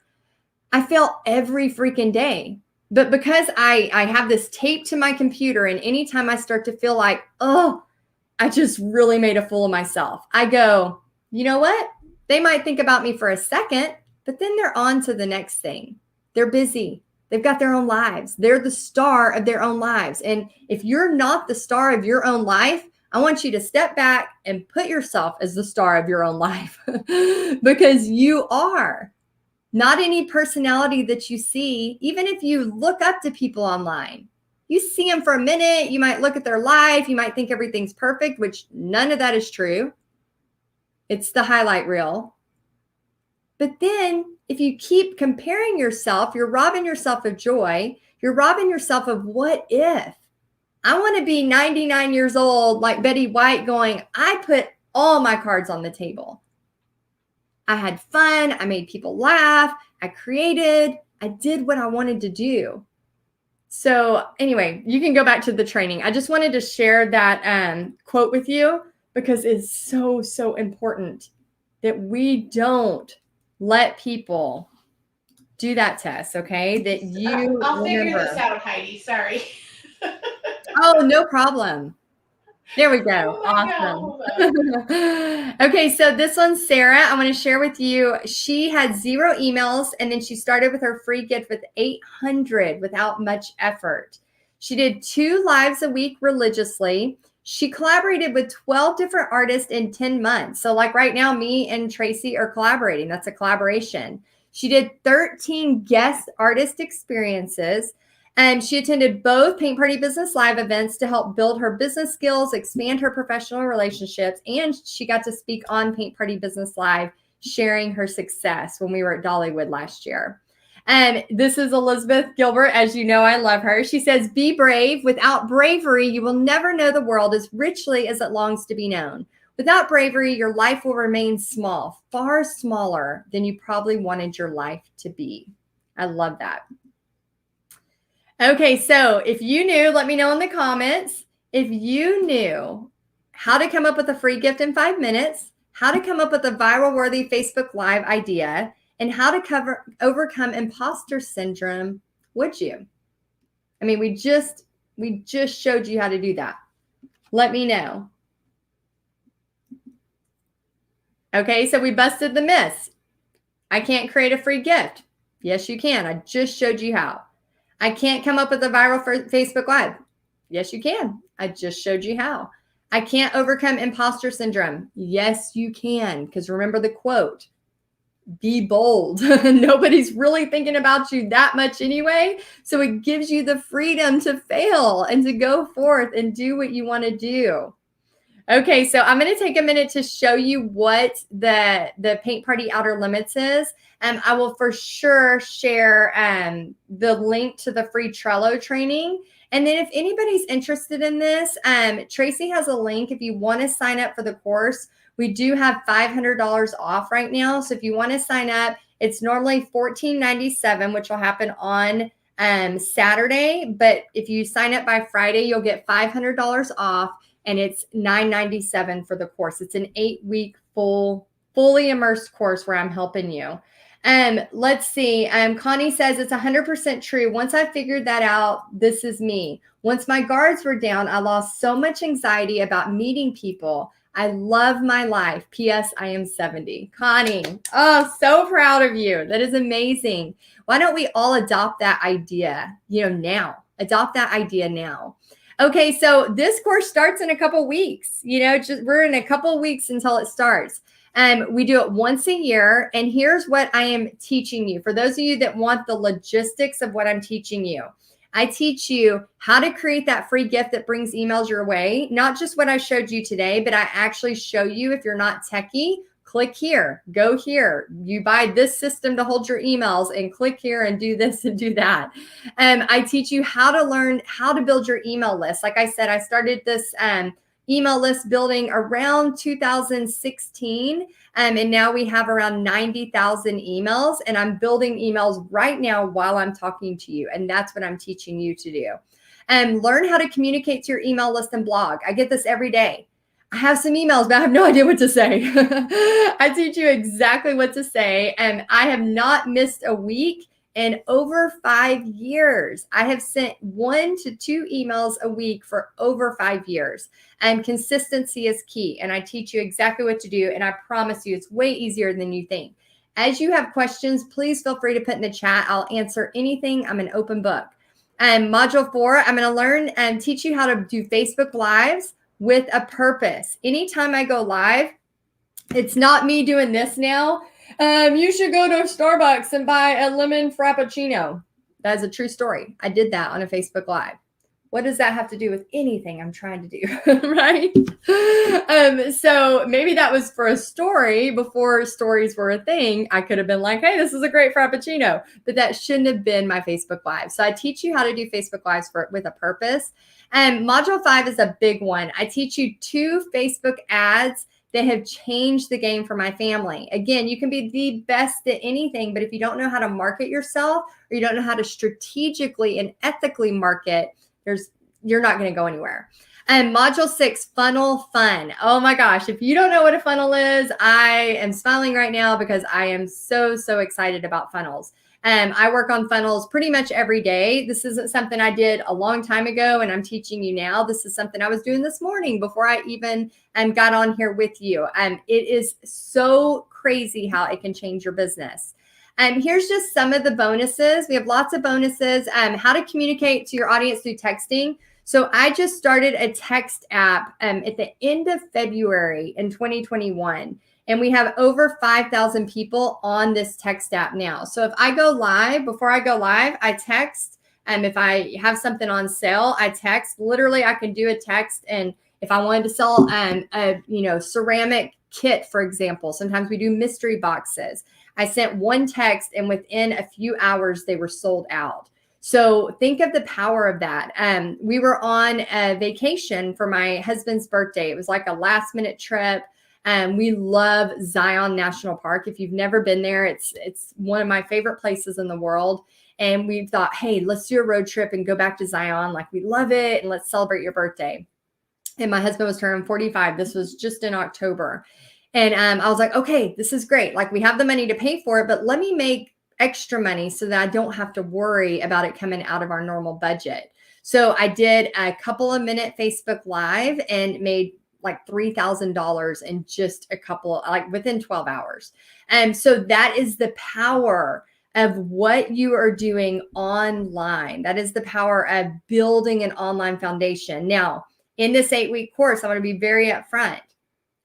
I fail every freaking day. But because I have this taped to my computer, and anytime I start to feel like, oh, I just really made a fool of myself, I go, you know what? They might think about me for a second, but then they're on to the next thing. They're busy. They've got their own lives. They're the star of their own lives. And if you're not the star of your own life, I want you to step back and put yourself as the star of your own life because you are. Not any personality that you see, even if you look up to people online, you see them for a minute, you might look at their life, you might think everything's perfect, which none of that is true. It's the highlight reel. But then if you keep comparing yourself, you're robbing yourself of joy. You're robbing yourself of what if. I want to be 99 years old like Betty White going, I put all my cards on the table. I had fun. I made people laugh. I created. I did what I wanted to do. So anyway, you can go back to the training. I just wanted to share that quote with you because it's so, so important that we don't let people do that to us, okay? That you I'll figure this out, Heidi. Sorry. Oh, no problem. There we go. Oh awesome. Okay, so this one's Sarah. I want to share with you. She had 0 emails, and then she started with her free gift with 800 without much effort. She did 2 lives a week religiously. She collaborated with 12 different artists in 10 months. So right now, me and Tracy are collaborating. That's a collaboration. She did 13 guest artist experiences. And she attended both Paint Party Business Live events to help build her business skills, expand her professional relationships, and she got to speak on Paint Party Business Live, sharing her success when we were at Dollywood last year. And this is Elizabeth Gilbert. As you know, I love her. She says, be brave. Without bravery, you will never know the world as richly as it longs to be known. Without bravery, your life will remain small, far smaller than you probably wanted your life to be. I love that. Okay, so if you knew, let me know in the comments. If you knew how to come up with a free gift in 5 minutes, how to come up with a viral worthy Facebook Live idea, and how to overcome imposter syndrome. Would you? I mean, we just showed you how to do that. Let me know. Okay, so we busted the myths. I can't create a free gift. Yes, you can. I just showed you how. I can't come up with a viral Facebook Live. Yes, you can. I just showed you how. I can't overcome imposter syndrome. Yes, you can. Because remember the quote, be bold. Nobody's really thinking about you that much anyway. So it gives you the freedom to fail and to go forth and do what you want to do. Okay, so I'm going to take a minute to show you what the Paint Party Outer Limits is. I will for sure share the link to the free Trello training. And then if anybody's interested in this, Tracy has a link. If you want to sign up for the course, we do have $500 off right now. So if you want to sign up, it's normally $14.97, which will happen on Saturday. But if you sign up by Friday, you'll get $500 off. And it's $9.97 for the course. It's an 8-week fully immersed course where I'm helping you. Let's see. Connie says it's 100% true. Once I figured that out, this is me. Once my guards were down, I lost so much anxiety about meeting people. I love my life. P.S. I am 70. Connie, oh, so proud of you. That is amazing. Why don't we all adopt that idea, now? Adopt that idea now. Okay, so this course starts in a couple weeks. We're in a couple weeks until it starts. We do it once a year. And here's what I am teaching you. For those of you that want the logistics of what I'm teaching you, I teach you how to create that free gift that brings emails your way. Not just what I showed you today, but I actually show you, if you're not techie, click here, go here. You buy this system to hold your emails and click here and do this and do that. I teach you how to learn how to build your email list. Like I said, I started this email list building around 2016. And now we have around 90,000 emails, and I'm building emails right now while I'm talking to you. And that's what I'm teaching you to do. Learn how to communicate to your email list and blog. I get this every day. I have some emails, but I have no idea what to say. I teach you exactly what to say. And I have not missed a week in over 5 years. I have sent 1 to 2 emails a week for over 5 years. And consistency is key. And I teach you exactly what to do. And I promise you, it's way easier than you think. As you have questions, please feel free to put in the chat. I'll answer anything. I'm an open book. Module 4, I'm going to learn and teach you how to do Facebook Lives with a purpose. Anytime I go live, it's not me doing this now. You should go to Starbucks and buy a lemon frappuccino. That is a true story. I did that on a Facebook Live. What does that have to do with anything I'm trying to do, right? So maybe that was for a story before stories were a thing. I could have been like, hey, this is a great frappuccino, but that shouldn't have been my Facebook Live. So I teach you how to do Facebook Lives with a purpose. And module 5 is a big one. I teach you 2 Facebook ads that have changed the game for my family. Again, you can be the best at anything, but if you don't know how to market yourself, or you don't know how to strategically and ethically market, you're not going to go anywhere. And module 6, funnel fun. Oh my gosh, if you don't know what a funnel is, I am smiling right now because I am so excited about funnels. I work on funnels pretty much every day. This isn't something I did a long time ago and I'm teaching you now. This is something I was doing this morning before I even got on here with you. It is so crazy how it can change your business. Here's just some of the bonuses. We have lots of bonuses. How to communicate to your audience through texting. So I just started a text app at the end of February in 2021. And we have over 5,000 people on this text app now. So if I go live, before I go live, I text. If I have something on sale, I text. Literally, I can do a text. And if I wanted to sell a ceramic kit, for example, sometimes we do mystery boxes. I sent one text and within a few hours, they were sold out. So think of the power of that. We were on a vacation for my husband's birthday. It was like a last minute trip. We love Zion National Park. If you've never been there, it's one of my favorite places in the world. And we thought, hey, let's do a road trip and go back to Zion. Like, we love it. And let's celebrate your birthday. and my husband was turning 45. This was just in October. And I was like, okay, this is great. Like, we have the money to pay for it, but let me make extra money so that I don't have to worry about it coming out of our normal budget. So I did a couple of minute Facebook Live and made like $3,000 in just a couple, like within 12 hours. And so that is the power of what you are doing online. That is the power of building an online foundation. Now, in this 8-week course, I want to be very upfront.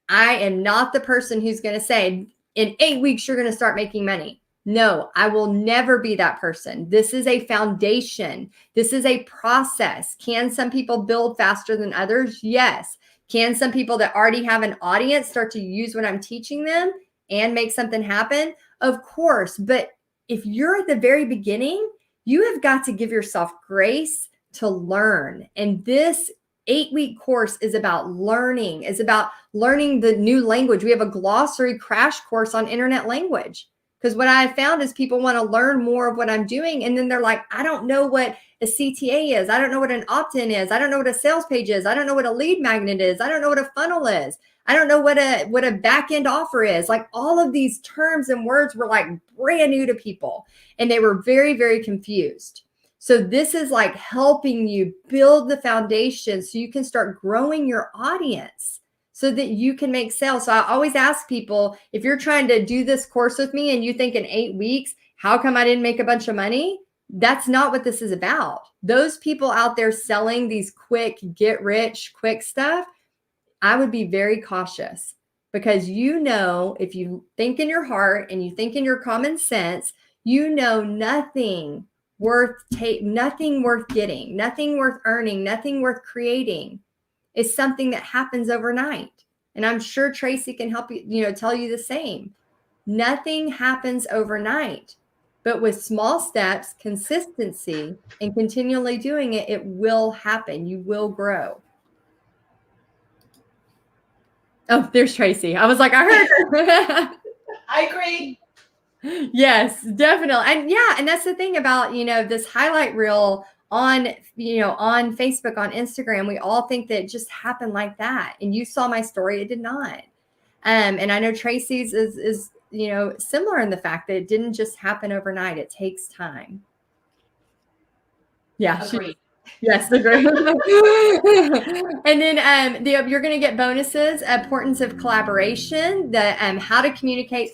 I am not the person who's going to say, in 8 weeks, you're going to start making money. No, I will never be that person. This is a foundation. This is a process. Can some people build faster than others? Yes. Can some people that already have an audience start to use what I'm teaching them and make something happen? Of course. But if you're at the very beginning, you have got to give yourself grace to learn. And this 8-week course is about learning, the new language. We have a glossary crash course on internet language. Because what I found is people want to learn more of what I'm doing. And then they're like, I don't know what a CTA is. I don't know what an opt-in is. I don't know what a sales page is. I don't know what a lead magnet is. I don't know what a funnel is. I don't know what a back-end offer is. Like, all of these terms and words were like brand new to people. And they were very, very confused. So this is like helping you build the foundation so you can start growing your audience so that you can make sales. So I always ask people, if you're trying to do this course with me and you think in 8 weeks, how come I didn't make a bunch of money? That's not what this is about. Those people out there selling these quick, get rich quick stuff, I would be very cautious, because if you think in your heart and you think in your common sense, nothing worth getting, nothing worth earning, nothing worth creating is something that happens overnight. And I'm sure Tracy can help you, tell you the same. Nothing happens overnight, but with small steps, consistency, and continually doing it, it will happen. You will grow. Oh, there's Tracy. I was like, I heard her. I agree. Yes, definitely. And that's the thing about, this highlight reel on Facebook, on Instagram. We all think that it just happened like that. And you saw my story. It did not. And I know Tracy's is similar in the fact that it didn't just happen overnight. It takes time. Yeah. Agreed. Yes, agree. And then you're going to get bonuses: importance of collaboration, the how to communicate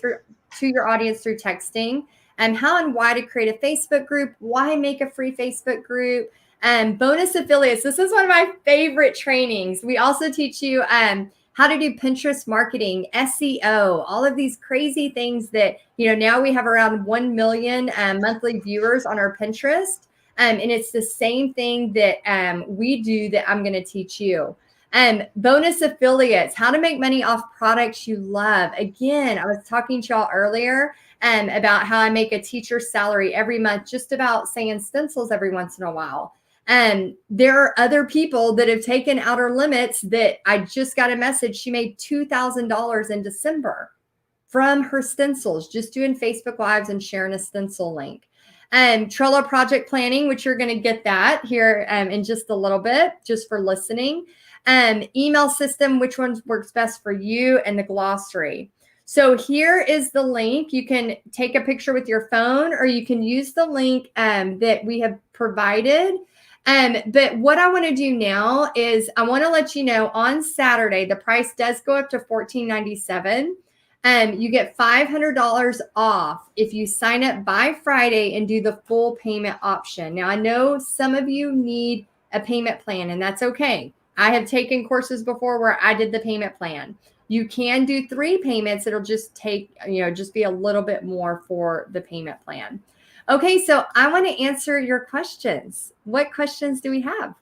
to your audience through texting, and how and why to create a Facebook group, why make a free Facebook group, and bonus affiliates. This is one of my favorite trainings. We also teach you how to do Pinterest marketing, SEO, all of these crazy things that, now we have around 1 million monthly viewers on our Pinterest. And it's the same thing that we do that I'm going to teach you. Bonus affiliates, how to make money off products you love. Again, I was talking to y'all earlier about how I make a teacher's salary every month, just about saying stencils every once in a while. There are other people that have taken Outer Limits that I just got a message. She made $2,000 in December from her stencils, just doing Facebook Lives and sharing a stencil link. Trello project planning, which you're going to get that here in just a little bit, just for listening. Email system, which one works best for you, and the glossary. So here is the link. You can take a picture with your phone, or you can use the link that we have provided. But what I want to do now is I want to let you know, on Saturday, the price does go up to $14.97. You get $500 off if you sign up by Friday and do the full payment option. Now, I know some of you need a payment plan, and that's okay. I have taken courses before where I did the payment plan. You can do 3 payments. It'll just take, just be a little bit more for the payment plan. Okay, so I want to answer your questions. What questions do we have?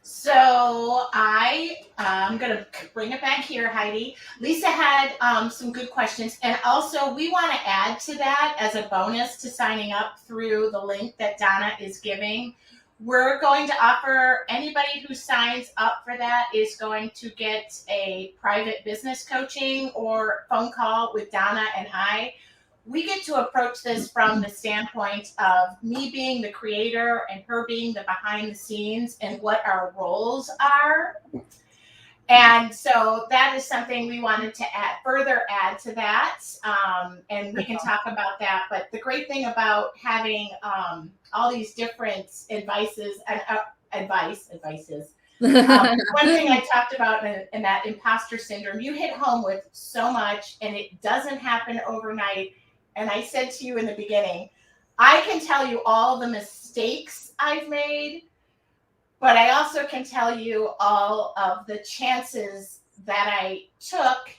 So I'm going to bring it back here, Heidi. Lisa had some good questions. And also, we want to add to that, as a bonus to signing up through the link that Donna is giving. We're going to offer anybody who signs up for that is going to get a private business coaching or phone call with Donna and I, we get to approach this from the standpoint of me being the creator and her being the behind the scenes and what our roles are. And so that is something we wanted to further add to that. And we can talk about that. But the great thing about having all these different advices, one thing I talked about in that imposter syndrome, you hit home with so much, and it doesn't happen overnight. And I said to you in the beginning, I can tell you all the mistakes I've made, but I also can tell you all of the chances that I took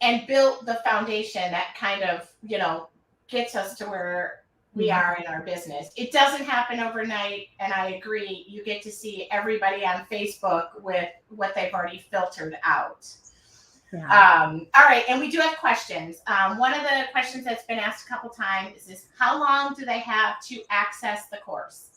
and built the foundation that kind of, gets us to where we are in our business. It doesn't happen overnight. And I agree. You get to see everybody on Facebook with what they've already filtered out. Yeah. All right. And we do have questions. One of the questions that's been asked a couple times is, how long do they have to access the course?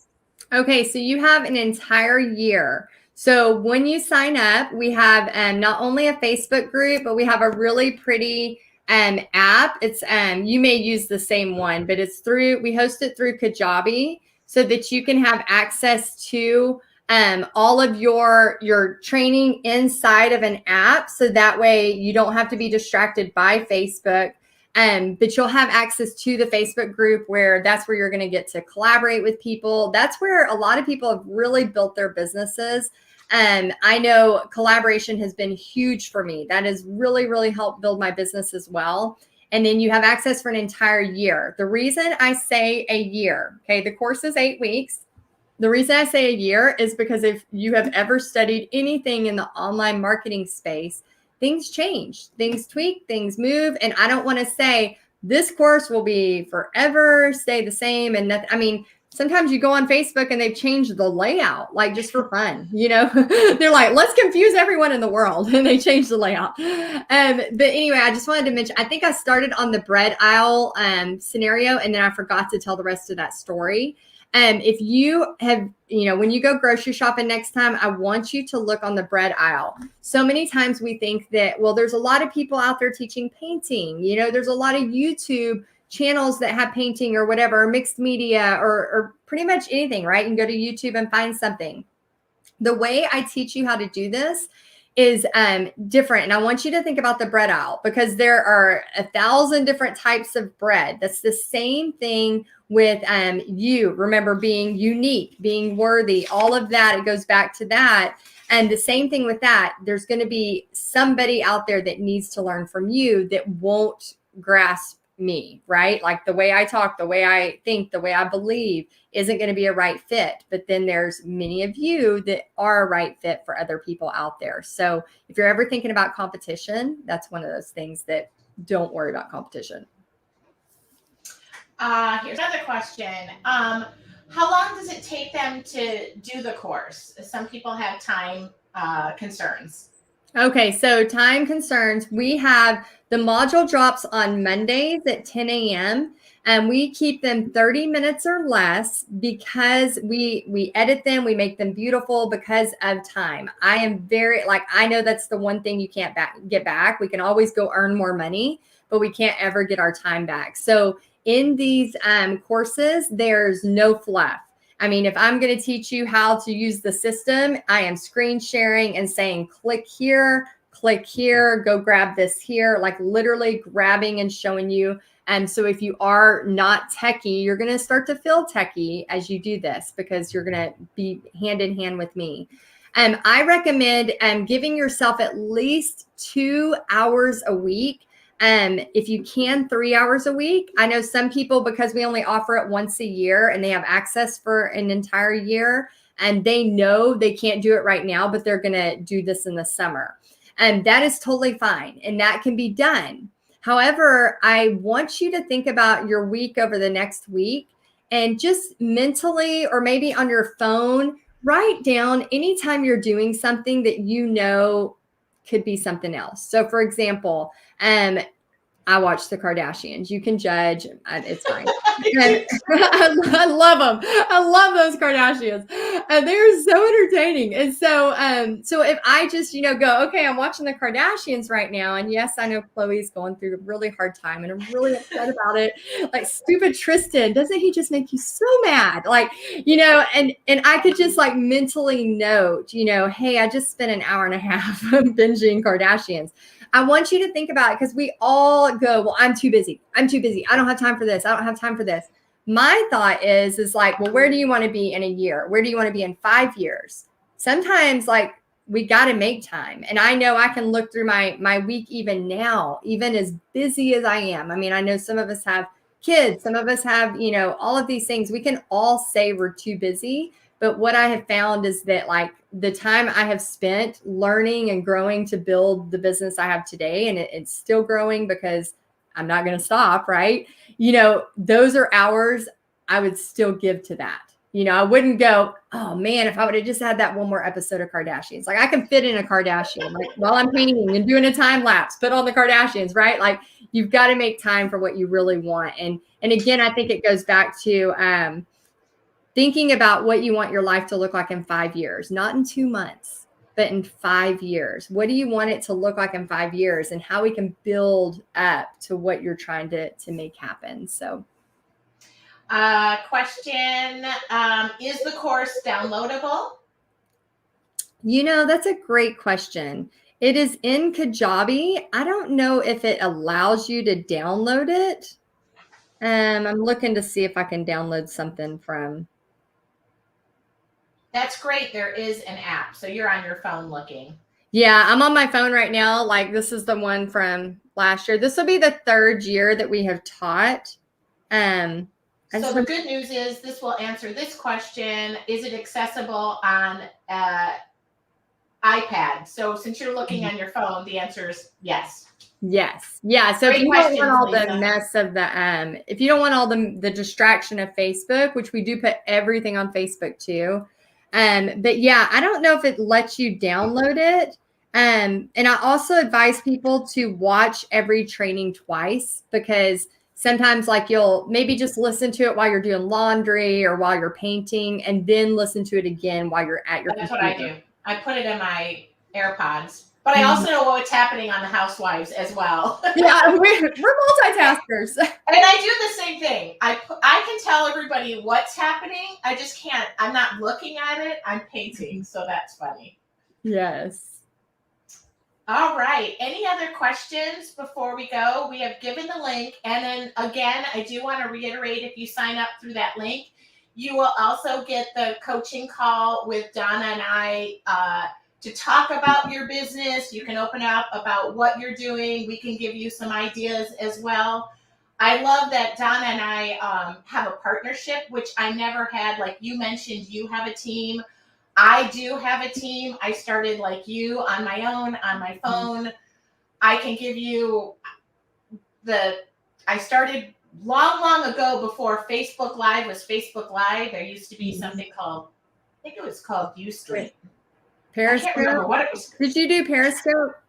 Okay, so you have an entire year. So when you sign up, we have not only a Facebook group, but we have a really pretty app. It's you may use the same one, but we host it through Kajabi so that you can have access to all of your training inside of an app. So that way you don't have to be distracted by Facebook. But you'll have access to the Facebook group that's where you're going to get to collaborate with people. That's where a lot of people have really built their businesses. I know collaboration has been huge for me. That has really, really helped build my business as well. And then you have access for an entire year. The reason I say a year, okay, the course is 8 weeks. The reason I say a year is because if you have ever studied anything in the online marketing space, things change, things tweak, things move. And I don't want to say this course will be forever, stay the same. And nothing. I mean, sometimes you go on Facebook and they've changed the layout, like just for fun, they're like, let's confuse everyone in the world. And they change the layout. But anyway, I just wanted to mention, I think I started on the bread aisle scenario, and then I forgot to tell the rest of that story. If you have, when you go grocery shopping next time, I want you to look on the bread aisle. So many times we think that, well, there's a lot of people out there teaching painting. There's a lot of YouTube channels that have painting or whatever, or mixed media or pretty much anything, right? You can go to YouTube and find something. The way I teach you how to do this is different. And I want you to think about the bread aisle, because there are 1,000 different types of bread. That's the same thing with you. Remember, being unique, being worthy, all of that, it goes back to that. And the same thing with that, there's going to be somebody out there that needs to learn from you that won't grasp me, right? Like the way I talk, the way I think, the way I believe isn't going to be a right fit. But then there's many of you that are a right fit for other people out there. So if you're ever thinking about competition, that's one of those things that don't worry about competition. Here's another question. How long does it take them to do the course? Some people have time concerns. Okay, so time concerns. We have the module drops on Mondays at 10 a.m. and we keep them 30 minutes or less because we edit them, we make them beautiful because of time. I am I know that's the one thing you can't get back. We can always go earn more money, but we can't ever get our time back. So in these courses, there's no fluff. I mean, if I'm going to teach you how to use the system, I am screen sharing and saying, click here, go grab this here, like literally grabbing and showing you. And so if you are not techie, you're going to start to feel techie as you do this because you're going to be hand in hand with me. I recommend giving yourself at least 2 hours a week. If you can, 3 hours a week. I know some people, because we only offer it once a year and they have access for an entire year and they know they can't do it right now, but they're going to do this in the summer. And that is totally fine. And that can be done. However, I want you to think about your week over the next week and just mentally, or maybe on your phone, write down anytime you're doing something that you know could be something else. So for example, I watch the Kardashians. You can judge. It's fine. I love them. I love those Kardashians. They're so entertaining. And so, so if I just, go, okay, I'm watching the Kardashians right now. And yes, I know Chloe's going through a really hard time and I'm really upset about it. Like stupid Tristan, doesn't he just make you so mad? Like, and I could just like mentally note, hey, I just spent an hour and a half binging Kardashians. I want you to think about it because we all go, well, I'm too busy. I'm too busy. I don't have time for this. I don't have time for this. My thought is like, well, where do you want to be in a year? Where do you want to be in 5 years? Sometimes like we got to make time. And I know I can look through my week even now, even as busy as I am. I mean, I know some of us have kids, some of us have, all of these things. We can all say we're too busy. But what I have found is that like the time I have spent learning and growing to build the business I have today, and it's still growing because I'm not going to stop, right? Those are hours I would still give to that. I wouldn't go, oh man, if I would have just had that one more episode of Kardashians. Like I can fit in a Kardashian like while I'm painting and doing a time lapse, put on the Kardashians, right? Like you've got to make time for what you really want. And again, I think it goes back to thinking about what you want your life to look like in 5 years, not in 2 months, but in 5 years. What do you want it to look like in 5 years and how we can build up to what you're trying to make happen? So question, is the course downloadable? That's a great question. It is in Kajabi. I don't know if it allows you to download it. I'm looking to see if I can download something from. That's great. There is an app. So you're on your phone looking. Yeah, I'm on my phone right now. Like this is the one from last year. This will be the 3rd year that we have taught. So the good news is this will answer this question. Is it accessible on iPad? So since you're looking on your phone, the answer is yes. Yes. Yeah. So if you don't want all the mess of if you don't want all the distraction of Facebook, which we do put everything on Facebook too. But yeah, I don't know if it lets you download it. And I also advise people to watch every training twice because sometimes like you'll maybe just listen to it while you're doing laundry or while you're painting and then listen to it again while you're at your That's computer. what I do. I put it in my AirPods. But I also know what's happening on the Housewives as well. Yeah, we're multitaskers. And I do the same thing. I can tell everybody what's happening. I just can't. I'm not looking at it. I'm painting. So that's funny. Yes. All right. Any other questions before we go? We have given the link. And then again, I do want to reiterate, if you sign up through that link, you will also get the coaching call with Donna and I to talk about your business. You can open up about what you're doing. We can give you some ideas as well. I love that Donna and I have a partnership, which I never had. Like you mentioned, you have a team. I do have a team. I started like you on my own, on my phone. I can give you I started long ago before Facebook Live was Facebook Live. There used to be something called, I think it was called Ustream. Periscope? I can't remember what it was. Did you do Periscope?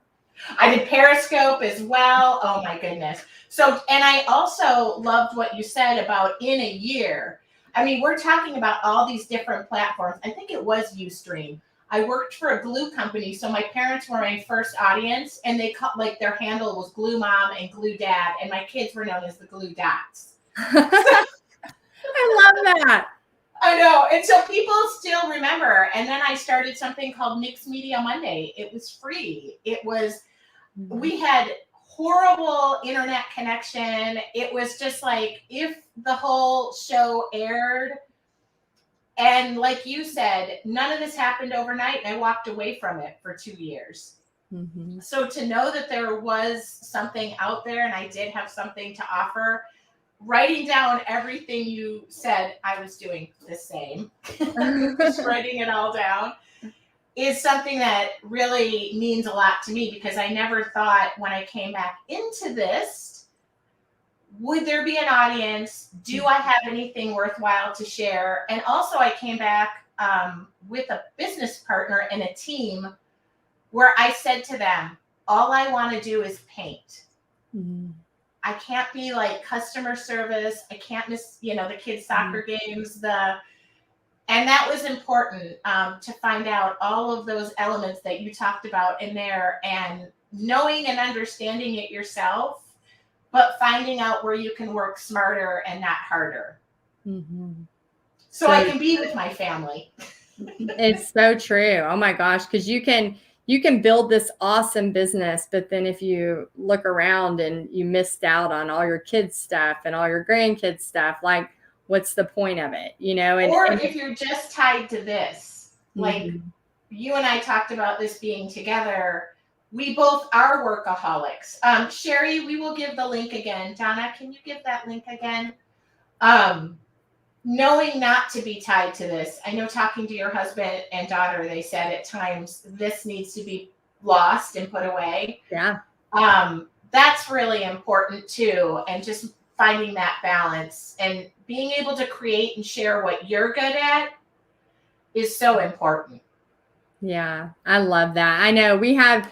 I did Periscope as well. Oh my goodness. So, and I also loved what you said about in a year. I mean, we're talking about all these different platforms. I think it was Ustream. I worked for a glue company, so my parents were my first audience, and they called, like, their handle was Glue Mom and Glue Dad, and my kids were known as the Glue Dots. I love that. I know. And so people still remember. And then I started something called Mixed Media Monday. It was free. We had horrible internet connection. It was just like if the whole show aired, and like you said, none of this happened overnight. And I walked away from it for 2 years. Mm-hmm. So to know that there was something out there and I did have something to offer, writing down everything you said, I was doing the same. Just writing it all down is something that really means a lot to me, because I never thought when I came back into this, would there be an audience? Do I have anything worthwhile to share? And also I came back with a business partner and a team where I said to them, all I want to do is paint. Mm-hmm. I can't be like customer service. I can't miss, the kids' soccer games. And that was important to find out all of those elements that you talked about in there, and knowing and understanding it yourself, but finding out where you can work smarter and not harder. Mm-hmm. So I can be with my family. It's so true. Oh my gosh. Because you can build this awesome business, but then if you look around and you missed out on all your kids' stuff and all your grandkids' stuff, like what's the point of it? You know, or if you're just tied to this, like mm-hmm. you and I talked about this being together. We both are workaholics. Sherry, we will give the link again. Donna, can you give that link again? Knowing not to be tied to this. I know talking to your husband and daughter, they said at times this needs to be lost and put away. Yeah. That's really important too. And just finding that balance and being able to create and share what you're good at is so important. Yeah, I love that. I know we have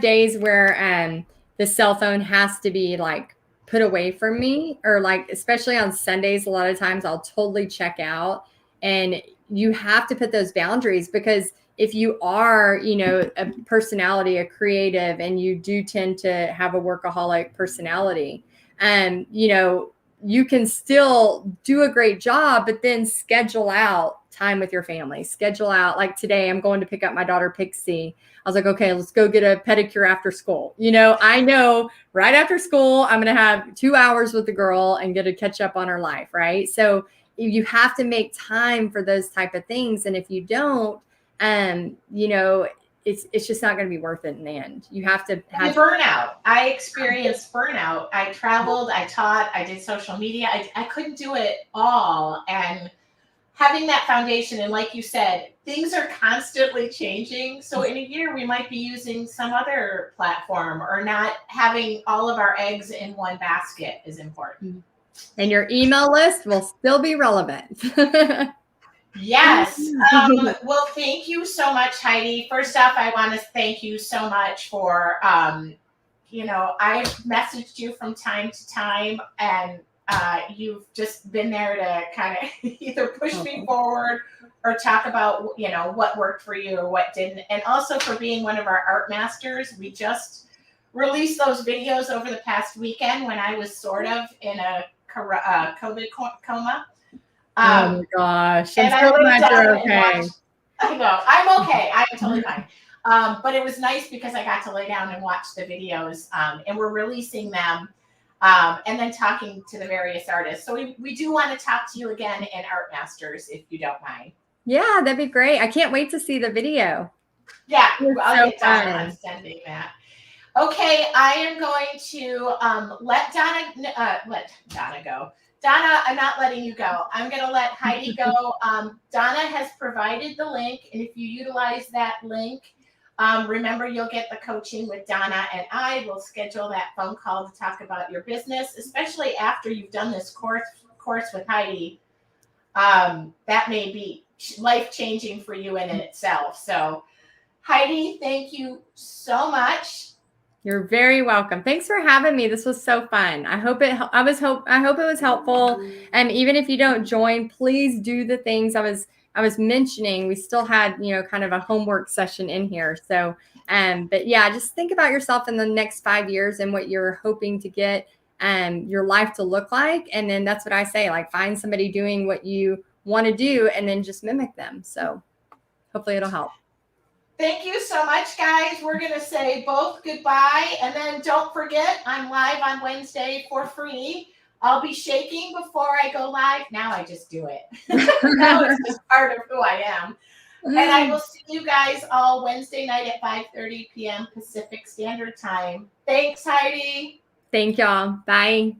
days where the cell phone has to be like put away from me, or like especially on Sundays, a lot of times I'll totally check out, and you have to put those boundaries, because if you are, you know, a personality, a creative, and you do tend to have a workaholic personality, you know, you can still do a great job, but then schedule out time with your family. Schedule out, like today, I'm going to pick up my daughter Pixie. I was like, okay, let's go get a pedicure after school. You know, I know right after school, I'm going to have 2 hours with the girl and get to catch up on her life. Right. So you have to make time for those type of things. And if you don't, you know, it's just not going to be worth it in the end. You have to have burnout. I experienced burnout. I traveled, I taught, I did social media. I couldn't do it all. And having that foundation, and like you said, things are constantly changing. So in a year, we might be using some other platform, or not having all of our eggs in one basket is important. And your email list will still be relevant. Yes. Well, thank you so much, Heidi. First off, I want to thank you so much for, you know, I've messaged you from time to time, and you've just been there to kind of either push me forward or talk about, you know, what worked for you or what didn't. And also for being one of our art masters. We just released those videos over the past weekend when I was sort of in a COVID coma. Oh my gosh. And I'm so glad you're okay. I know. I'm okay. I'm totally fine. But it was nice because I got to lay down and watch the videos, and we're releasing them, and then talking to the various artists. So we do want to talk to you again in Art Masters, if you don't mind. Yeah, that'd be great. I can't wait to see the video. Yeah, I'll get Donna on sending that. Okay, I am going to let Donna go. Donna, I'm not letting you go. I'm going to let Heidi go. Donna has provided the link, and if you utilize that link, remember you'll get the coaching with Donna, and I will schedule that phone call to talk about your business, especially after you've done this course with Heidi. That may be life-changing for you in itself. So, Heidi, thank you so much. You're very welcome. Thanks for having me. This was so fun. I hope it was helpful. And even if you don't join, please do the things I was mentioning. We still had, you know, kind of a homework session in here. So, but yeah, just think about yourself in the next 5 years and what you're hoping to get your life to look like. And then that's what I say, like, find somebody doing what you want to do and then just mimic them. So hopefully it'll help. Thank you so much, guys. We're going to say both goodbye. And then don't forget, I'm live on Wednesday for free. I'll be shaking before I go live. Now I just do it. Now it's just part of who I am. And I will see you guys all Wednesday night at 5:30 p.m. Pacific Standard Time. Thanks, Heidi. Thank y'all. Bye.